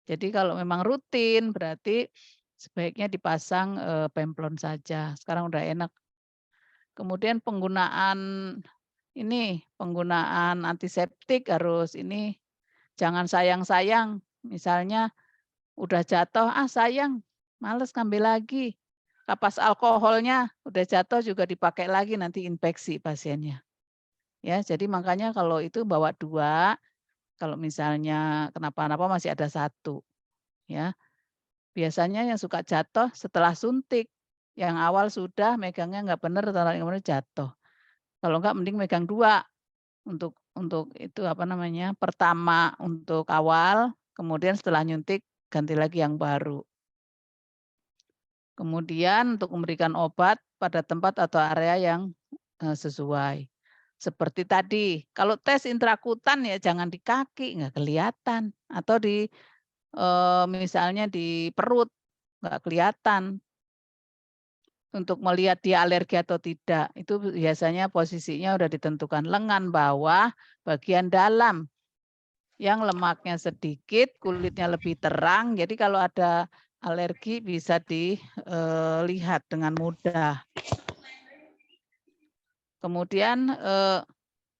Jadi kalau memang rutin berarti sebaiknya dipasang, pemplon saja, sekarang udah enak. Kemudian penggunaan antiseptik harus ini, jangan sayang-sayang, misalnya udah jatuh, "Ah sayang, males ngambil lagi." Kapas alkoholnya udah jatuh juga dipakai lagi, nanti infeksi pasiennya. Ya, jadi makanya kalau itu bawa 2, kalau misalnya kenapa-napa masih ada satu, ya. Biasanya yang suka jatuh setelah suntik, yang awal sudah megangnya nggak bener, taruh yang bener jatuh. Kalau enggak mending megang 2 untuk itu, apa namanya, pertama untuk awal, kemudian setelah nyuntik ganti lagi yang baru. Kemudian untuk memberikan obat pada tempat atau area yang, sesuai. Seperti tadi, kalau tes intrakutan ya jangan di kaki, nggak kelihatan, atau misalnya di perut, nggak kelihatan. Untuk melihat dia alergi atau tidak, itu biasanya posisinya udah ditentukan, lengan bawah, bagian dalam, yang lemaknya sedikit, kulitnya lebih terang, jadi kalau ada alergi bisa dilihat dengan mudah. Kemudian,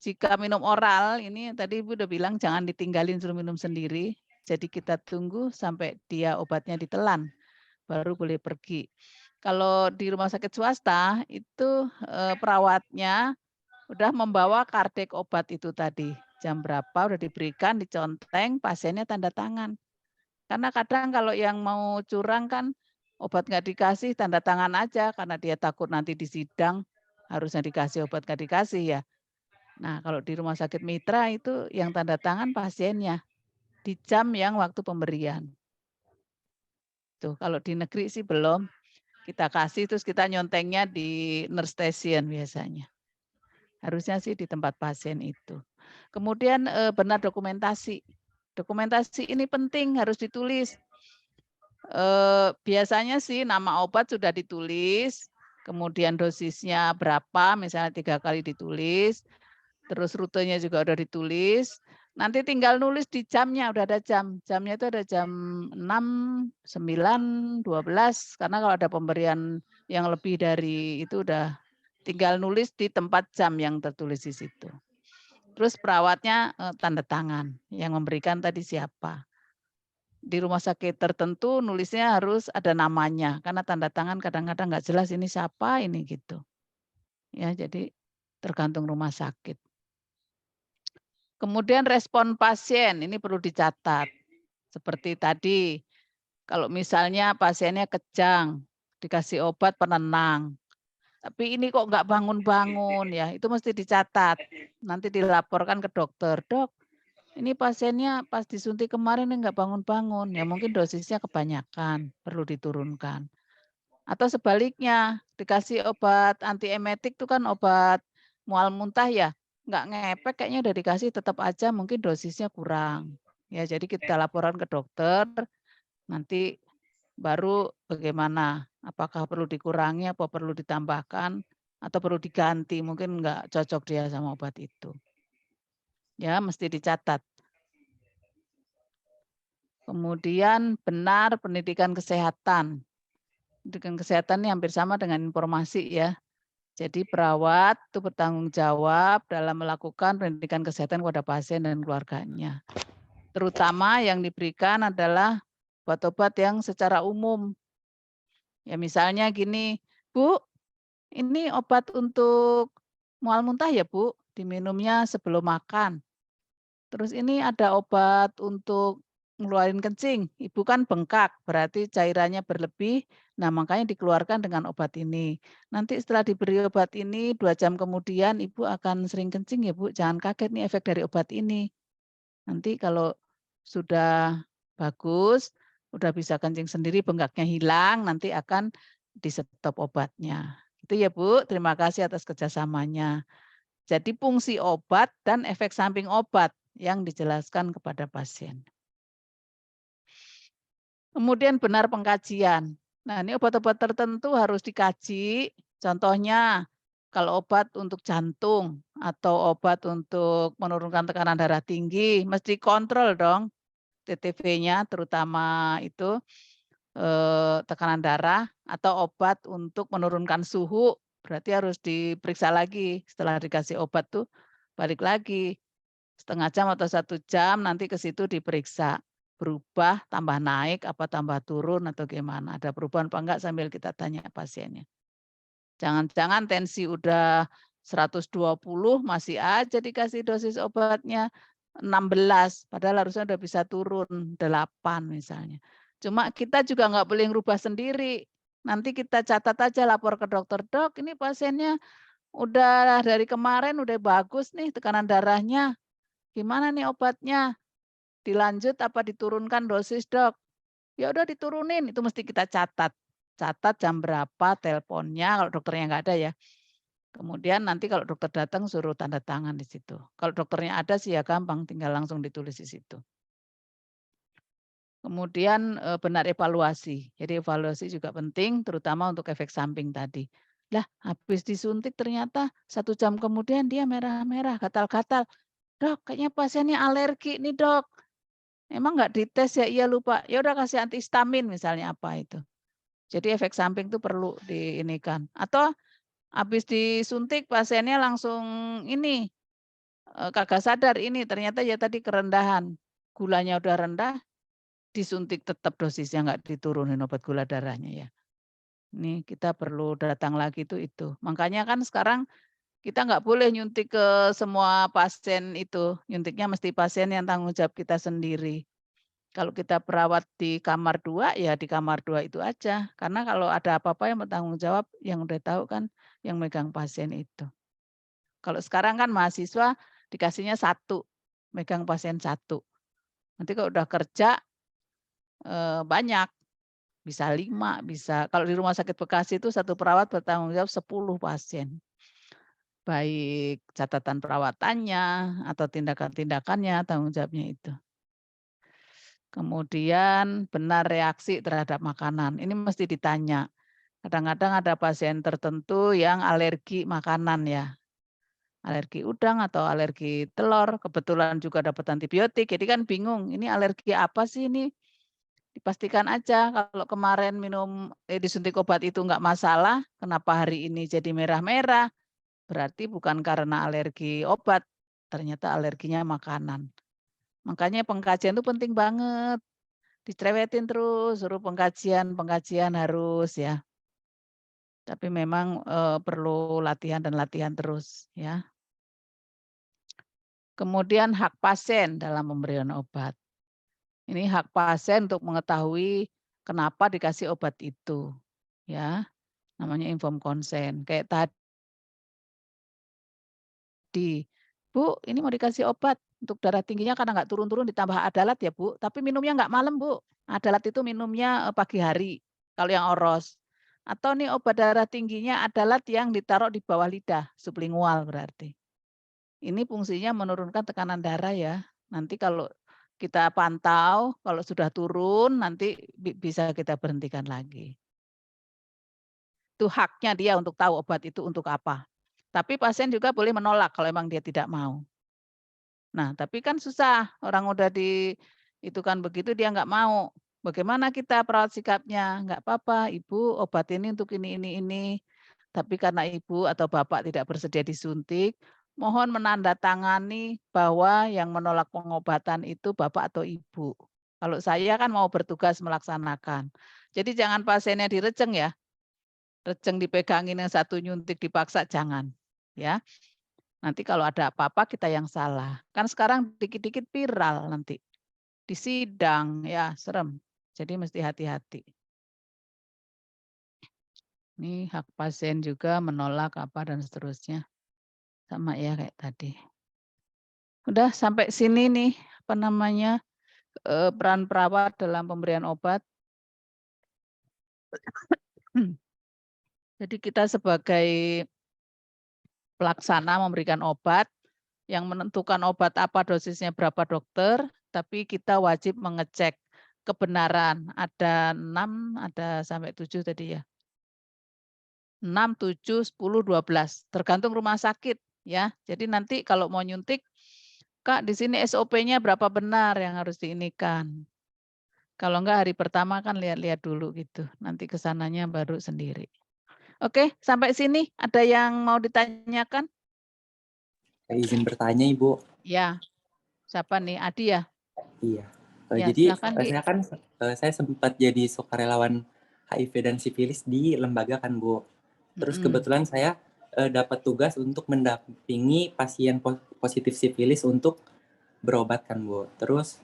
jika minum oral, ini tadi Ibu udah bilang jangan ditinggalin, suruh minum sendiri. Jadi kita tunggu sampai dia obatnya ditelan, baru boleh pergi. Kalau di rumah sakit swasta itu, perawatnya udah membawa kardek obat itu tadi, jam berapa udah diberikan, diconteng, pasiennya tanda tangan. Karena kadang kalau yang mau curang kan obat nggak dikasih, tanda tangan aja karena dia takut nanti di sidang harusnya dikasih obat nggak dikasih ya. Nah, kalau di rumah sakit mitra itu yang tanda tangan pasiennya, di jam yang waktu pemberian. Tuh, kalau di negeri sih belum, kita kasih terus kita nyontengnya di nurse station biasanya. Harusnya sih di tempat pasien itu. Kemudian, benar dokumentasi. Dokumentasi ini penting, harus ditulis. Biasanya sih nama obat sudah ditulis, kemudian dosisnya berapa, misalnya 3 kali ditulis, terus rutenya juga udah ditulis, nanti tinggal nulis di jamnya, udah ada jam. Jamnya itu ada jam 6, 9, 12, karena kalau ada pemberian yang lebih dari itu udah tinggal nulis di tempat jam yang tertulis di situ. Terus perawatnya, tanda tangan, yang memberikan tadi siapa. Di rumah sakit tertentu nulisnya harus ada namanya, karena tanda tangan kadang-kadang nggak jelas ini siapa ini gitu. Ya, jadi tergantung rumah sakit. Kemudian respon pasien ini perlu dicatat. Seperti tadi, kalau misalnya pasiennya kejang, dikasih obat penenang, tapi ini kok nggak bangun-bangun ya, itu mesti dicatat. Nanti dilaporkan ke dokter, "Dok, ini pasiennya pas disuntik kemarin ini nggak bangun-bangun." Ya mungkin dosisnya kebanyakan, perlu diturunkan. Atau sebaliknya, dikasih obat antiemetik itu kan obat mual muntah ya, nggak ngepek kayaknya udah dikasih tetap aja mungkin dosisnya kurang. Ya jadi kita laporan ke dokter, nanti baru bagaimana, apakah perlu dikurangi, apa perlu ditambahkan, atau perlu diganti, mungkin nggak cocok dia sama obat itu. Ya mesti dicatat. Kemudian benar pendidikan kesehatan. Pendidikan kesehatan ini hampir sama dengan informasi ya. Jadi perawat itu bertanggung jawab dalam melakukan pendidikan kesehatan kepada pasien dan keluarganya. Terutama yang diberikan adalah obat-obat yang secara umum. Ya misalnya gini, "Bu, ini obat untuk mual muntah ya Bu, diminumnya sebelum makan. Terus ini ada obat untuk ngeluarin kencing, ibu kan bengkak, berarti cairannya berlebih. Nah, makanya dikeluarkan dengan obat ini. Nanti setelah diberi obat ini 2 jam kemudian ibu akan sering kencing ya, Bu. Jangan kaget nih efek dari obat ini. Nanti kalau sudah bagus, udah bisa kencing sendiri, bengkaknya hilang, nanti akan di-stop obatnya. Itu ya, Bu. Terima kasih atas kerjasamanya. Jadi fungsi obat dan efek samping obat yang dijelaskan kepada pasien. Kemudian benar pengkajian. Nah, ini obat-obat tertentu harus dikaji. Contohnya, kalau obat untuk jantung atau obat untuk menurunkan tekanan darah tinggi, mesti kontrol dong TTV-nya, terutama itu tekanan darah atau obat untuk menurunkan suhu, berarti harus diperiksa lagi. Setelah dikasih obat tuh balik lagi. Setengah jam atau 1 jam nanti ke situ diperiksa. Berubah, tambah naik, apa tambah turun atau gimana. Ada perubahan apa enggak sambil kita tanya pasiennya. Jangan-jangan tensi udah 120 masih aja dikasih dosis obatnya 16, padahal harusnya udah bisa turun 8 misalnya. Cuma kita juga nggak boleh ngerubah sendiri. Nanti kita catat aja lapor ke dokter, "Dok, ini pasiennya udah dari kemarin udah bagus nih tekanan darahnya. Gimana nih obatnya? Dilanjut apa diturunkan dosis, Dok?" Ya udah diturunin, itu mesti kita catat. Catat jam berapa, teleponnya kalau dokternya nggak ada ya. Kemudian nanti kalau dokter datang suruh tanda tangan di situ. Kalau dokternya ada sih ya gampang, tinggal langsung ditulis di situ. Kemudian, benar evaluasi. Jadi evaluasi juga penting terutama untuk efek samping tadi. Lah habis disuntik ternyata 1 jam kemudian dia merah-merah, gatal-gatal. "Dok, kayaknya pasiennya alergi nih, Dok." "Emang nggak dites ya?" "Iya lupa." "Ya udah kasih antihistamin," misalnya apa itu. Jadi efek samping itu perlu diinikan. Atau habis disuntik pasiennya langsung ini, kagak sadar ini ternyata ya tadi kerendahan, gulanya udah rendah, disuntik tetap dosisnya nggak diturunin obat gula darahnya ya. Ini kita perlu datang lagi itu. Makanya kan sekarang kita nggak boleh nyuntik ke semua pasien itu, nyuntiknya mesti pasien yang tanggung jawab kita sendiri. Kalau kita perawat di kamar 2 ya di kamar 2 itu aja. Karena kalau ada apa-apa yang bertanggung jawab, yang udah tahu kan yang megang pasien itu. Kalau sekarang kan mahasiswa dikasihnya 1 megang pasien 1. Nanti kalau udah kerja, banyak, bisa 5 bisa kalau di Rumah Sakit Bekasi itu satu perawat bertanggung jawab 10 pasien. Baik catatan perawatannya atau tindakan-tindakannya, tanggung jawabnya itu. Kemudian benar reaksi terhadap makanan, ini mesti ditanya. Kadang-kadang ada pasien tertentu yang alergi makanan ya, alergi udang atau alergi telur, kebetulan juga dapat antibiotik, jadi kan bingung, ini alergi apa sih ini? Dipastikan aja kalau kemarin disuntik obat itu nggak masalah, kenapa hari ini jadi merah-merah? Berarti bukan karena alergi obat, ternyata alerginya makanan. Makanya pengkajian itu penting banget. Dicerewetin terus, suruh pengkajian harus ya. Tapi memang, perlu latihan dan latihan terus ya. Kemudian hak pasien dalam pemberian obat. Ini hak pasien untuk mengetahui kenapa dikasih obat itu, ya. Namanya informed consent. Kayak tadi, "Bu, ini mau dikasih obat untuk darah tingginya karena nggak turun-turun ditambah Adalat ya, Bu, tapi minumnya nggak malam, Bu. Adalat itu minumnya, pagi hari kalau yang oros. Atau nih obat darah tingginya Adalat yang ditaruh di bawah lidah, sublingual berarti. Ini fungsinya menurunkan tekanan darah ya. Nanti kalau kita pantau, kalau sudah turun nanti bisa kita berhentikan lagi. Itu haknya dia untuk tahu obat itu untuk apa. Tapi pasien juga boleh menolak kalau memang dia tidak mau. Nah, tapi kan susah, orang udah itu kan begitu dia nggak mau. Bagaimana kita perawat sikapnya? Nggak apa-apa, Ibu obat ini untuk ini. Tapi karena Ibu atau Bapak tidak bersedia disuntik, mohon menandatangani bahwa yang menolak pengobatan itu Bapak atau Ibu. Kalau saya kan mau bertugas melaksanakan. Jadi jangan pasiennya direjeng ya, rejeng dipegangin yang satu nyuntik dipaksa jangan, ya. Nanti kalau ada apa-apa kita yang salah. Kan sekarang dikit-dikit viral nanti. di sidang, ya serem. Jadi mesti hati-hati. Ini hak pasien juga menolak apa dan seterusnya. Sama ya kayak tadi. Udah sampai sini nih, apa namanya, peran perawat dalam pemberian obat. Jadi kita sebagai pelaksana memberikan obat, yang menentukan obat apa dosisnya berapa dokter, tapi kita wajib mengecek kebenaran. Ada 6, ada sampai 7 tadi ya. 6, 7, 10, 12, tergantung rumah sakit ya. Jadi nanti kalau mau nyuntik, Kak di sini SOP-nya berapa benar yang harus diinikan. Kalau enggak hari pertama kan lihat-lihat dulu gitu, nanti kesananya baru sendiri. Oke, sampai sini ada yang mau ditanyakan? Izin bertanya, Ibu. Ya, siapa nih? Adi ya? Iya. Ya, Jadi silakan Di. saya kan saya sempat jadi sukarelawan HIV dan sifilis di lembaga kan, Bu. Terus kebetulan saya dapat tugas untuk mendampingi pasien positif sifilis untuk berobat kan, Bu. Terus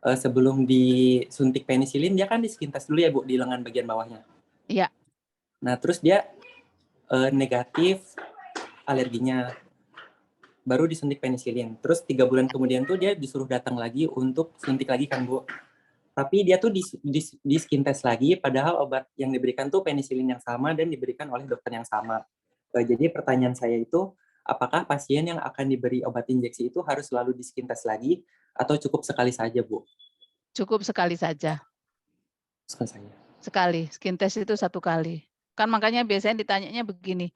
sebelum disuntik penisilin dia kan diskintas dulu ya, Bu, di lengan bagian bawahnya. Iya. Nah, terus dia negatif alerginya. Baru disuntik penisilin. Terus 3 bulan kemudian tuh dia disuruh datang lagi untuk suntik lagi kan, Bu. Tapi dia tuh di skin test lagi, padahal obat yang diberikan tuh penisilin yang sama dan diberikan oleh dokter yang sama. Jadi pertanyaan saya itu, apakah pasien yang akan diberi obat injeksi itu harus selalu di skin test lagi atau cukup sekali saja, Bu? Cukup sekali saja. Sekali saja. Sekali, skin test itu 1 kali. Kan makanya biasanya ditanyanya begini,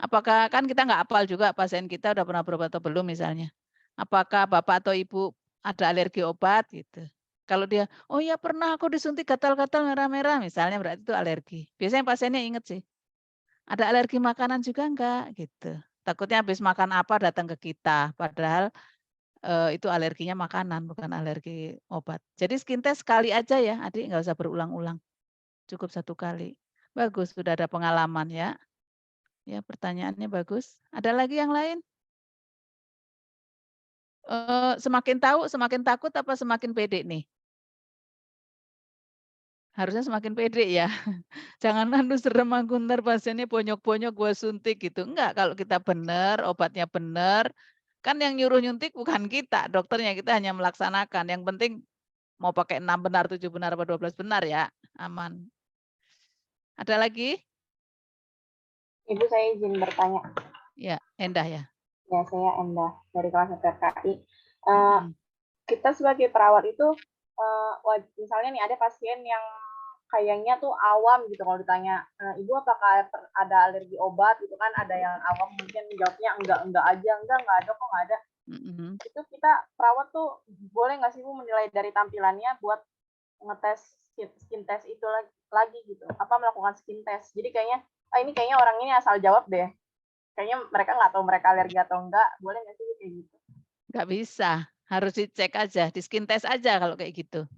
apakah kan kita nggak hafal juga pasien kita udah pernah berobat atau belum misalnya. Apakah Bapak atau Ibu ada alergi obat gitu. Kalau dia, "Oh ya pernah aku disuntik gatal-gatal merah-merah," misalnya berarti itu alergi. Biasanya pasiennya inget sih, "Ada alergi makanan juga enggak?" Gitu. Takutnya habis makan apa datang ke kita, padahal, itu alerginya makanan bukan alergi obat. Jadi skin test sekali aja ya Adik, nggak usah berulang-ulang. Cukup 1 kali. Bagus, sudah ada pengalaman ya. Ya, pertanyaannya bagus. Ada lagi yang lain? Semakin tahu, semakin takut apa semakin pede nih? Harusnya semakin pede ya. Jangan aduh serem aku entar pasiennya bonyok-bonyok gua suntik gitu. Enggak, kalau kita benar, obatnya benar, kan yang nyuruh nyuntik bukan kita, dokternya, kita hanya melaksanakan. Yang penting mau pakai 6 benar, 7 benar, apa 12 benar ya, aman. Ada lagi? Ibu, saya izin bertanya. Ya, Endah ya? Ya, saya Endah dari kelas 1 RKI. Kita sebagai perawat itu, misalnya nih ada pasien yang kayaknya tuh awam gitu kalau ditanya, "Ibu apakah ada alergi obat?" Gitu kan, ada yang awam mungkin jawabnya, "Enggak aja, enggak ada kok, enggak ada." Itu kita perawat tuh boleh nggak sih Bu menilai dari tampilannya buat ngetes skin test itu lagi gitu, apa melakukan skin test. Jadi kayaknya, ini kayaknya orang ini asal jawab deh. Kayaknya mereka nggak tahu mereka alergi atau enggak, boleh nggak sih kayak gitu? Nggak bisa, harus dicek aja, di skin test aja kalau kayak gitu.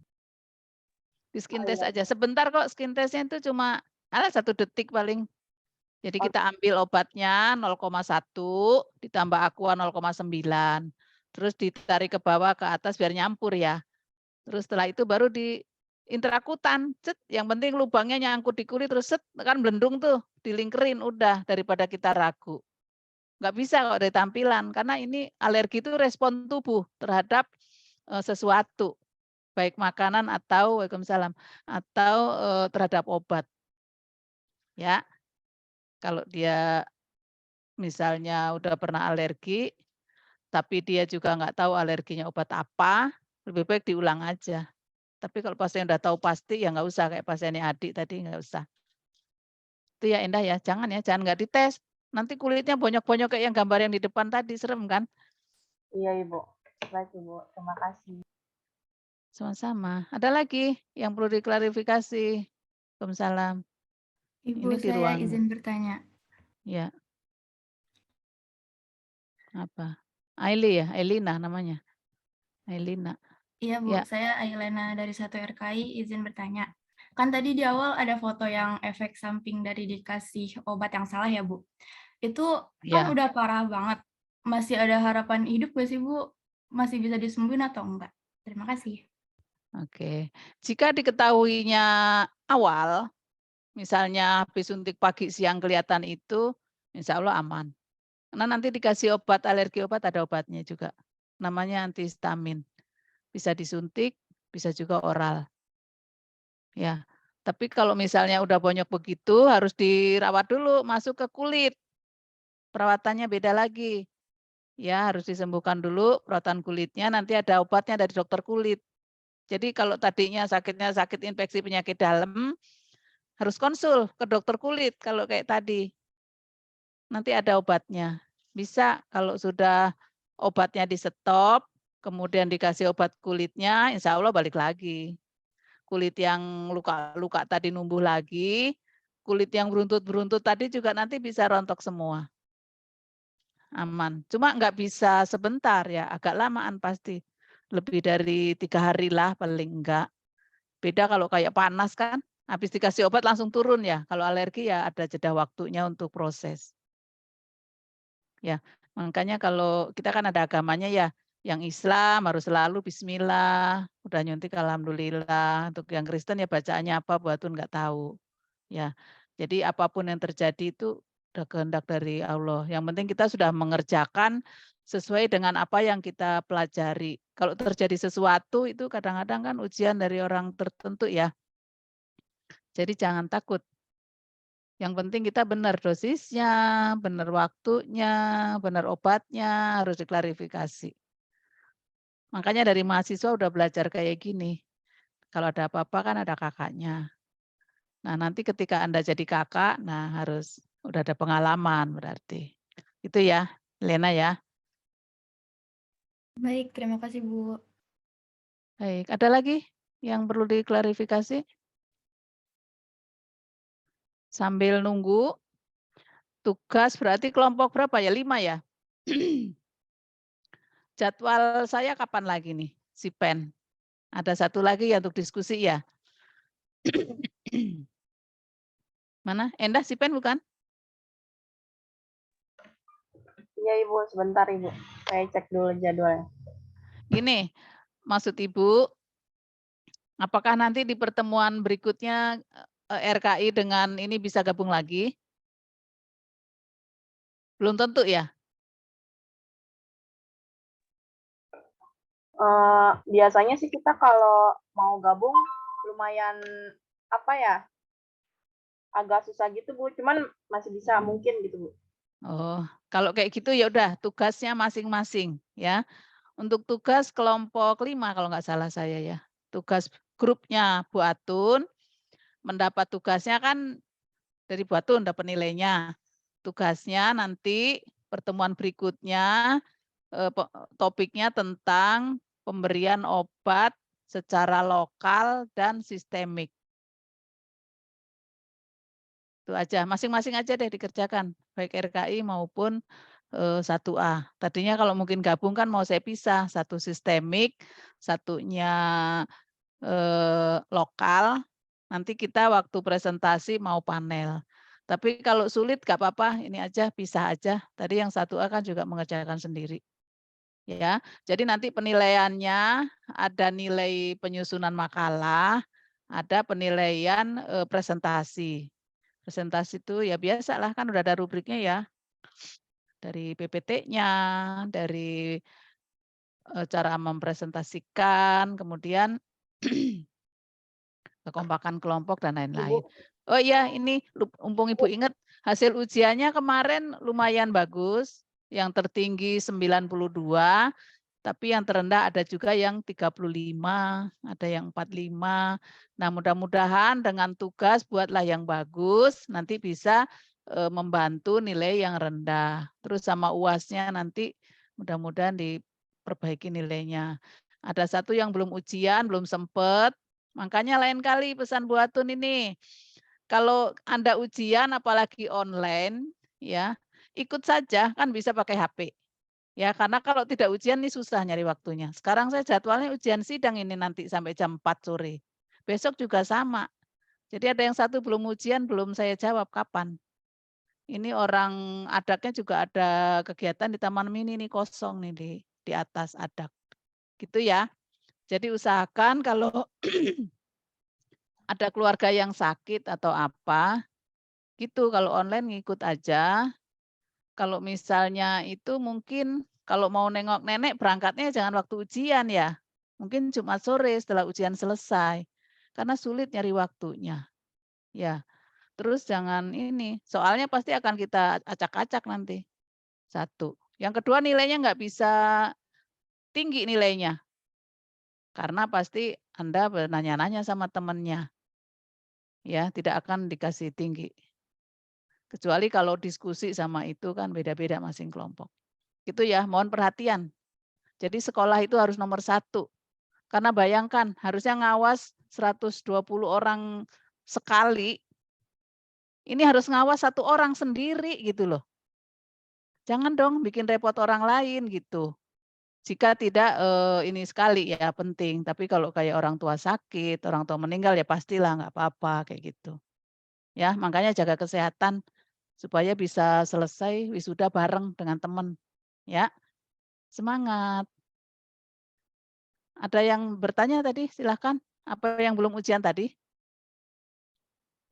Di skin test aja, sebentar kok skin test-nya itu cuma 1 detik paling. Jadi kita ambil obatnya 0,1 ditambah aqua 0,9, terus ditarik ke bawah ke atas biar nyampur ya. Terus setelah itu baru di intrakutan, cet, yang penting lubangnya nyangkut di kulit terus set, kan blendung tuh, dilingkerin udah daripada kita ragu. Nggak bisa kalau dari tampilan, karena ini alergi itu respon tubuh terhadap, sesuatu, baik makanan atau waalaikumsalam, atau, terhadap obat. Ya, kalau dia misalnya udah pernah alergi, tapi dia juga nggak tahu alerginya obat apa, lebih baik diulang aja. Tapi kalau pasien udah tahu pasti, ya nggak usah kayak pasiennya Adik tadi, nggak usah. Itu ya Endah ya, jangan nggak dites. Nanti kulitnya bonyok-bonyok kayak yang gambar yang di depan tadi, serem kan? Iya Ibu, baik Ibu, terima kasih. Sama-sama. Ada lagi yang perlu diklarifikasi? Waalaikumsalam. Ibu, Ini di saya ruang. izin bertanya. Ya. Apa? Aili ya? Ailina namanya? Ailina. Iya Bu, Ya. saya Ailena dari 1 RKI, izin bertanya. Kan tadi di awal ada foto yang efek samping dari dikasih obat yang salah ya Bu. Itu kan Ya. udah parah banget. Masih ada harapan hidup nggak sih Bu? Masih bisa disembuhin atau enggak? Terima kasih. Oke. Jika diketahuinya awal, misalnya habis suntik pagi siang kelihatan itu, insya Allah aman. Karena nanti dikasih obat alergi obat ada obatnya juga. Namanya antihistamin. Bisa disuntik, bisa juga oral. Ya. Tapi kalau misalnya udah bonyok begitu harus dirawat dulu masuk ke kulit. Perawatannya beda lagi. Ya, harus disembuhkan dulu perawatan kulitnya, nanti ada obatnya dari dokter kulit. Jadi kalau tadinya sakitnya sakit infeksi penyakit dalam, harus konsul ke dokter kulit kalau kayak tadi. Nanti ada obatnya. Bisa kalau sudah obatnya di-stop, kemudian dikasih obat kulitnya, insya Allah balik lagi. Kulit yang luka-luka tadi numbuh lagi, kulit yang beruntut-beruntut tadi juga nanti bisa rontok semua. Aman. Cuma nggak bisa sebentar ya, agak lamaan pasti. Lebih dari 3 hari lah paling enggak. Beda kalau kayak panas kan, habis dikasih obat langsung turun ya. Kalau alergi ya ada jeda waktunya untuk proses. Ya, makanya kalau kita kan ada agamanya ya, yang Islam harus selalu bismillah, udah nyuntik alhamdulillah. Untuk yang Kristen ya bacaannya apa buatun nggak tahu. Ya, jadi apapun yang terjadi itu udah kehendak dari Allah. Yang penting kita sudah mengerjakan sesuai dengan apa yang kita pelajari. Kalau terjadi sesuatu itu kadang-kadang kan ujian dari orang tertentu ya. Jadi jangan takut. Yang penting kita benar dosisnya, benar waktunya, benar obatnya, harus diklarifikasi. Makanya dari mahasiswa udah belajar kayak gini. Kalau ada apa-apa kan ada kakaknya. Nah, nanti ketika Anda jadi kakak, nah harus udah ada pengalaman berarti. Itu ya, Lena ya. Baik, terima kasih Bu. Baik, ada lagi yang perlu diklarifikasi? Sambil nunggu, tugas berarti kelompok berapa ya? 5 ya? Jadwal saya kapan lagi nih, si Pen? Ada satu lagi ya untuk diskusi ya? Mana? Endah si Pen bukan? Iya Ibu, sebentar Ibu. Saya cek dulu jadwalnya. Gini, maksud Ibu, apakah nanti di pertemuan berikutnya RKI dengan ini bisa gabung lagi? Belum tentu ya? Biasanya sih kita kalau mau gabung lumayan apa ya, agak susah gitu Bu. Cuman masih bisa mungkin gitu Bu. Oh, kalau kayak gitu ya udah tugasnya masing-masing ya. Untuk tugas kelompok 5 kalau nggak salah saya ya. Tugas grupnya Bu Atun, mendapat tugasnya kan dari Bu Atun dapat nilainya. Tugasnya nanti pertemuan berikutnya topiknya tentang pemberian obat secara lokal dan sistemik. Itu aja, masing-masing aja deh dikerjakan, baik RKI maupun 1A. Tadinya kalau mungkin gabung kan mau saya pisah, satu sistemik, satunya lokal, nanti kita waktu presentasi mau panel. Tapi kalau sulit nggak apa-apa, ini aja pisah aja. Tadi yang 1A kan juga mengerjakan sendiri. Ya, jadi nanti penilaiannya ada nilai penyusunan makalah, ada penilaian presentasi. Presentasi itu ya biasalah kan udah ada rubriknya ya. Dari PPT-nya, dari cara mempresentasikan, kemudian kekompakan kelompok dan Ibu, lain-lain. Oh iya, ini mumpung Ibu ingat hasil ujiannya kemarin lumayan bagus. Yang tertinggi 92, tapi yang terendah ada juga yang 35, ada yang 45. Nah, mudah-mudahan dengan tugas buatlah yang bagus, nanti bisa membantu nilai yang rendah. Terus sama UAS-nya nanti mudah-mudahan diperbaiki nilainya. Ada satu yang belum ujian, belum sempat. Makanya lain kali pesan Bu Atun ini, kalau Anda ujian apalagi online, ya ikut saja, kan bisa pakai HP. Ya, karena kalau tidak ujian nih susah nyari waktunya. Sekarang saya jadwalnya ujian sidang ini nanti sampai jam 4 sore. Besok juga sama. Jadi ada yang satu belum ujian, belum saya jawab kapan. Ini orang adaknya juga ada kegiatan di Taman Mini nih kosong nih di atas adak. Gitu ya. Jadi usahakan kalau ada keluarga yang sakit atau apa, gitu kalau online ngikut aja. Kalau misalnya itu mungkin kalau mau nengok nenek berangkatnya jangan waktu ujian ya. Mungkin Jumat sore setelah ujian selesai. Karena sulit nyari waktunya. Ya, terus jangan ini, soalnya pasti akan kita acak-acak nanti. Satu. Yang kedua nilainya nggak bisa tinggi nilainya. Karena pasti Anda bernanya-nanya sama temannya. Ya, tidak akan dikasih tinggi. Kecuali kalau diskusi sama itu kan beda-beda masing kelompok. Itu ya, mohon perhatian. Jadi sekolah itu harus nomor 1. Karena bayangkan harusnya ngawas 120 orang sekali, ini harus ngawas 1 orang sendiri gitu loh. Jangan dong bikin repot orang lain gitu. Jika tidak, ini sekali ya penting, tapi kalau kayak orang tua sakit, orang tua meninggal ya pastilah nggak apa-apa kayak gitu. Ya, makanya jaga kesehatan supaya bisa selesai wisuda bareng dengan teman, ya. Semangat. Ada yang bertanya tadi? Silahkan. Apa yang belum ujian tadi?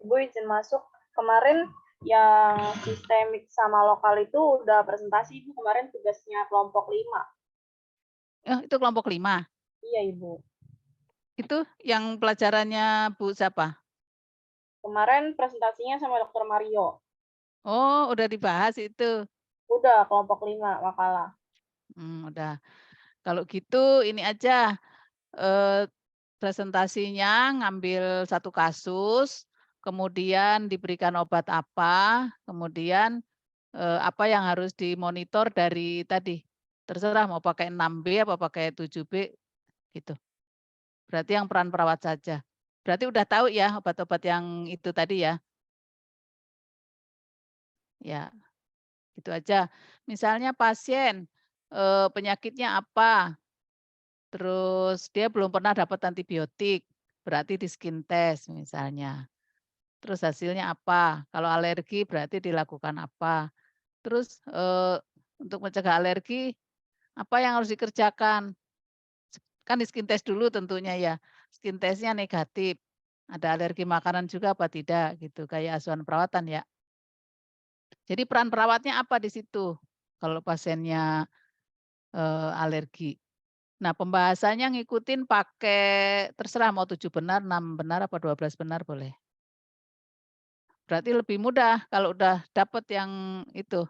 Ibu izin masuk. Kemarin yang sistemik sama lokal itu udah presentasi, Ibu. Kemarin tugasnya kelompok 5. Itu kelompok 5. Iya, Ibu. Itu yang pelajarannya Bu siapa? Kemarin presentasinya sama Dr. Mario. Oh, udah dibahas itu. Udah, kelompok 5 makalah. Udah. Kalau gitu ini aja, presentasinya ngambil 1 kasus, kemudian diberikan obat apa, kemudian, apa yang harus dimonitor dari tadi. Terserah mau pakai 6B apa pakai 7B, gitu. Berarti yang peran perawat saja. Berarti udah tahu ya obat-obat yang itu tadi ya? Ya, gitu aja. Misalnya pasien, penyakitnya apa, terus dia belum pernah dapat antibiotik, berarti di skin test misalnya. Terus hasilnya apa, kalau alergi berarti dilakukan apa. Terus, untuk mencegah alergi, apa yang harus dikerjakan? Kan di skin test dulu tentunya ya, skin test-nya negatif, ada alergi makanan juga apa tidak gitu, kayak asuhan perawatan ya. Jadi peran perawatnya apa di situ, kalau pasiennya, alergi. Nah pembahasannya ngikutin pakai terserah mau 7 benar, 6 benar, apa 12 benar boleh. Berarti lebih mudah kalau udah dapat yang itu,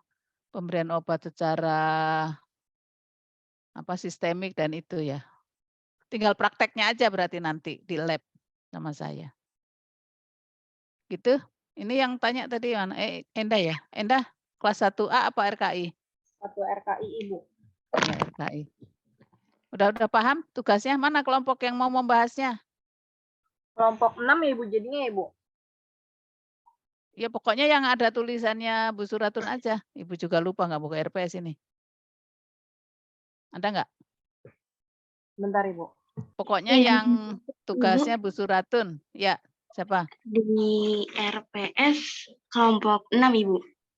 pemberian obat secara apa, sistemik dan itu ya. Tinggal prakteknya aja berarti nanti di lab sama saya. Gitu. Ini yang tanya tadi mana? Endah ya? Endah kelas 1A apa RKI? 1 RKI, Ibu. Ya RKI. Udah paham tugasnya? Mana kelompok yang mau membahasnya? Kelompok 6 ya, Ibu, jadinya ya, Ibu? Ya pokoknya yang ada tulisannya Bu Suratun aja. Ibu juga lupa nggak buka RPS ini. Ada nggak? Bentar, Ibu. Pokoknya yang tugasnya Bu Suratun. Ya, siapa? Di RPS kelompok 6, Ibu.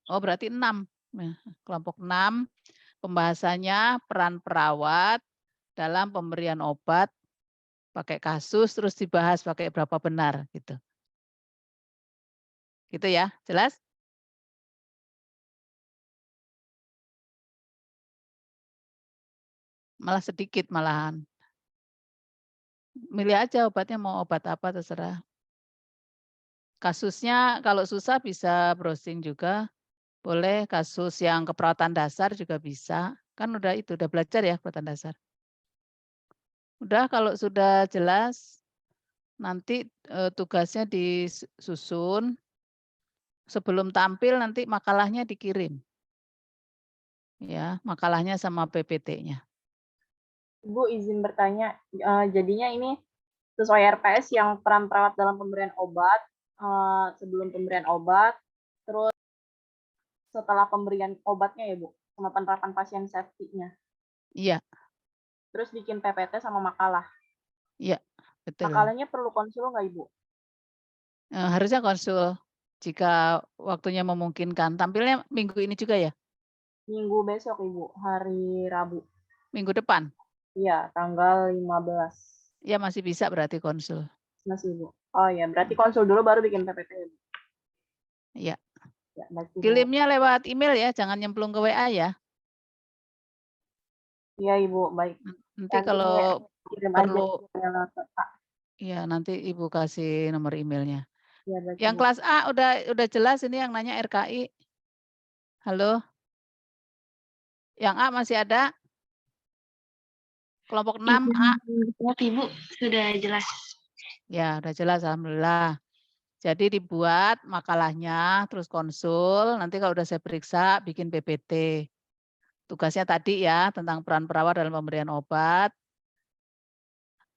Oh, berarti 6. Nah, kelompok 6 pembahasannya peran perawat dalam pemberian obat pakai kasus terus dibahas pakai berapa benar gitu. Gitu ya, jelas? Malah sedikit malahan. Milih aja obatnya mau obat apa terserah. Kasusnya kalau susah bisa browsing juga. Boleh kasus yang keperawatan dasar juga bisa. Kan udah itu, udah belajar ya keperawatan dasar. Udah kalau sudah jelas, nanti tugasnya disusun. Sebelum tampil nanti makalahnya dikirim. Ya, makalahnya sama PPT-nya. Ibu izin bertanya, jadinya ini sesuai RPS yang peran perawat dalam pemberian obat, sebelum pemberian obat, terus setelah pemberian obatnya ya, Bu, sama penerapan pasien safety-nya. Iya. Terus bikin PPT sama makalah. Iya, betul. Makalahnya perlu konsul nggak, Ibu? Harusnya konsul jika waktunya memungkinkan. Tampilnya minggu ini juga ya? Minggu besok, Ibu, hari Rabu. Minggu depan? Iya, tanggal 15. Ya masih bisa berarti konsul. Masih, Bu. Oh ya, berarti konsul dulu baru bikin PPT ya, Bu? Iya. Ya, baik, Ibu. Kirimnya lewat email ya, jangan nyemplung ke WA ya. Iya, Ibu, baik. Nanti kalau kirim perlu, aja ke Pak. ya nanti Ibu kasih nomor emailnya. Ya, baik, Yang Ibu. kelas A udah jelas ini yang nanya RKI. Halo? Yang A masih ada? Kelompok 6 A? Ibu, sudah jelas. Ya, udah jelas alhamdulillah. Jadi dibuat makalahnya, terus konsul, nanti kalau udah saya periksa bikin PPT. Tugasnya tadi ya, tentang peran perawat dalam pemberian obat.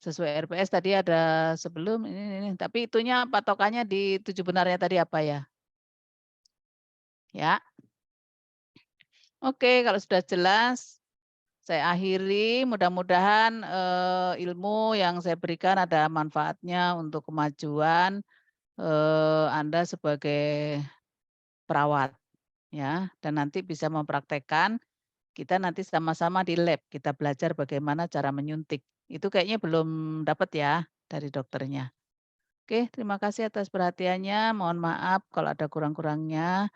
Sesuai RPS tadi ada sebelum ini, tapi itunya patokannya di 7 benarnya tadi apa ya? Ya. Oke, kalau sudah jelas, saya akhiri. Mudah-mudahan ilmu yang saya berikan ada manfaatnya untuk kemajuan Anda sebagai perawat, ya. Dan nanti bisa mempraktekkan. Kita nanti sama-sama di lab, kita belajar bagaimana cara menyuntik. Itu kayaknya belum dapat ya dari dokternya. Oke, terima kasih atas perhatiannya. Mohon maaf kalau ada kurang-kurangnya.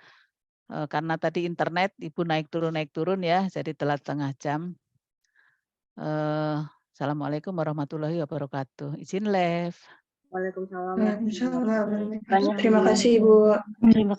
Karena tadi internet Ibu naik turun ya, jadi telat setengah jam. Assalamualaikum warahmatullahi wabarakatuh. Izin live. Waalaikumsalam. Waalaikumsalam. Banyak, Terima kasih, Ibu. Terima kasih.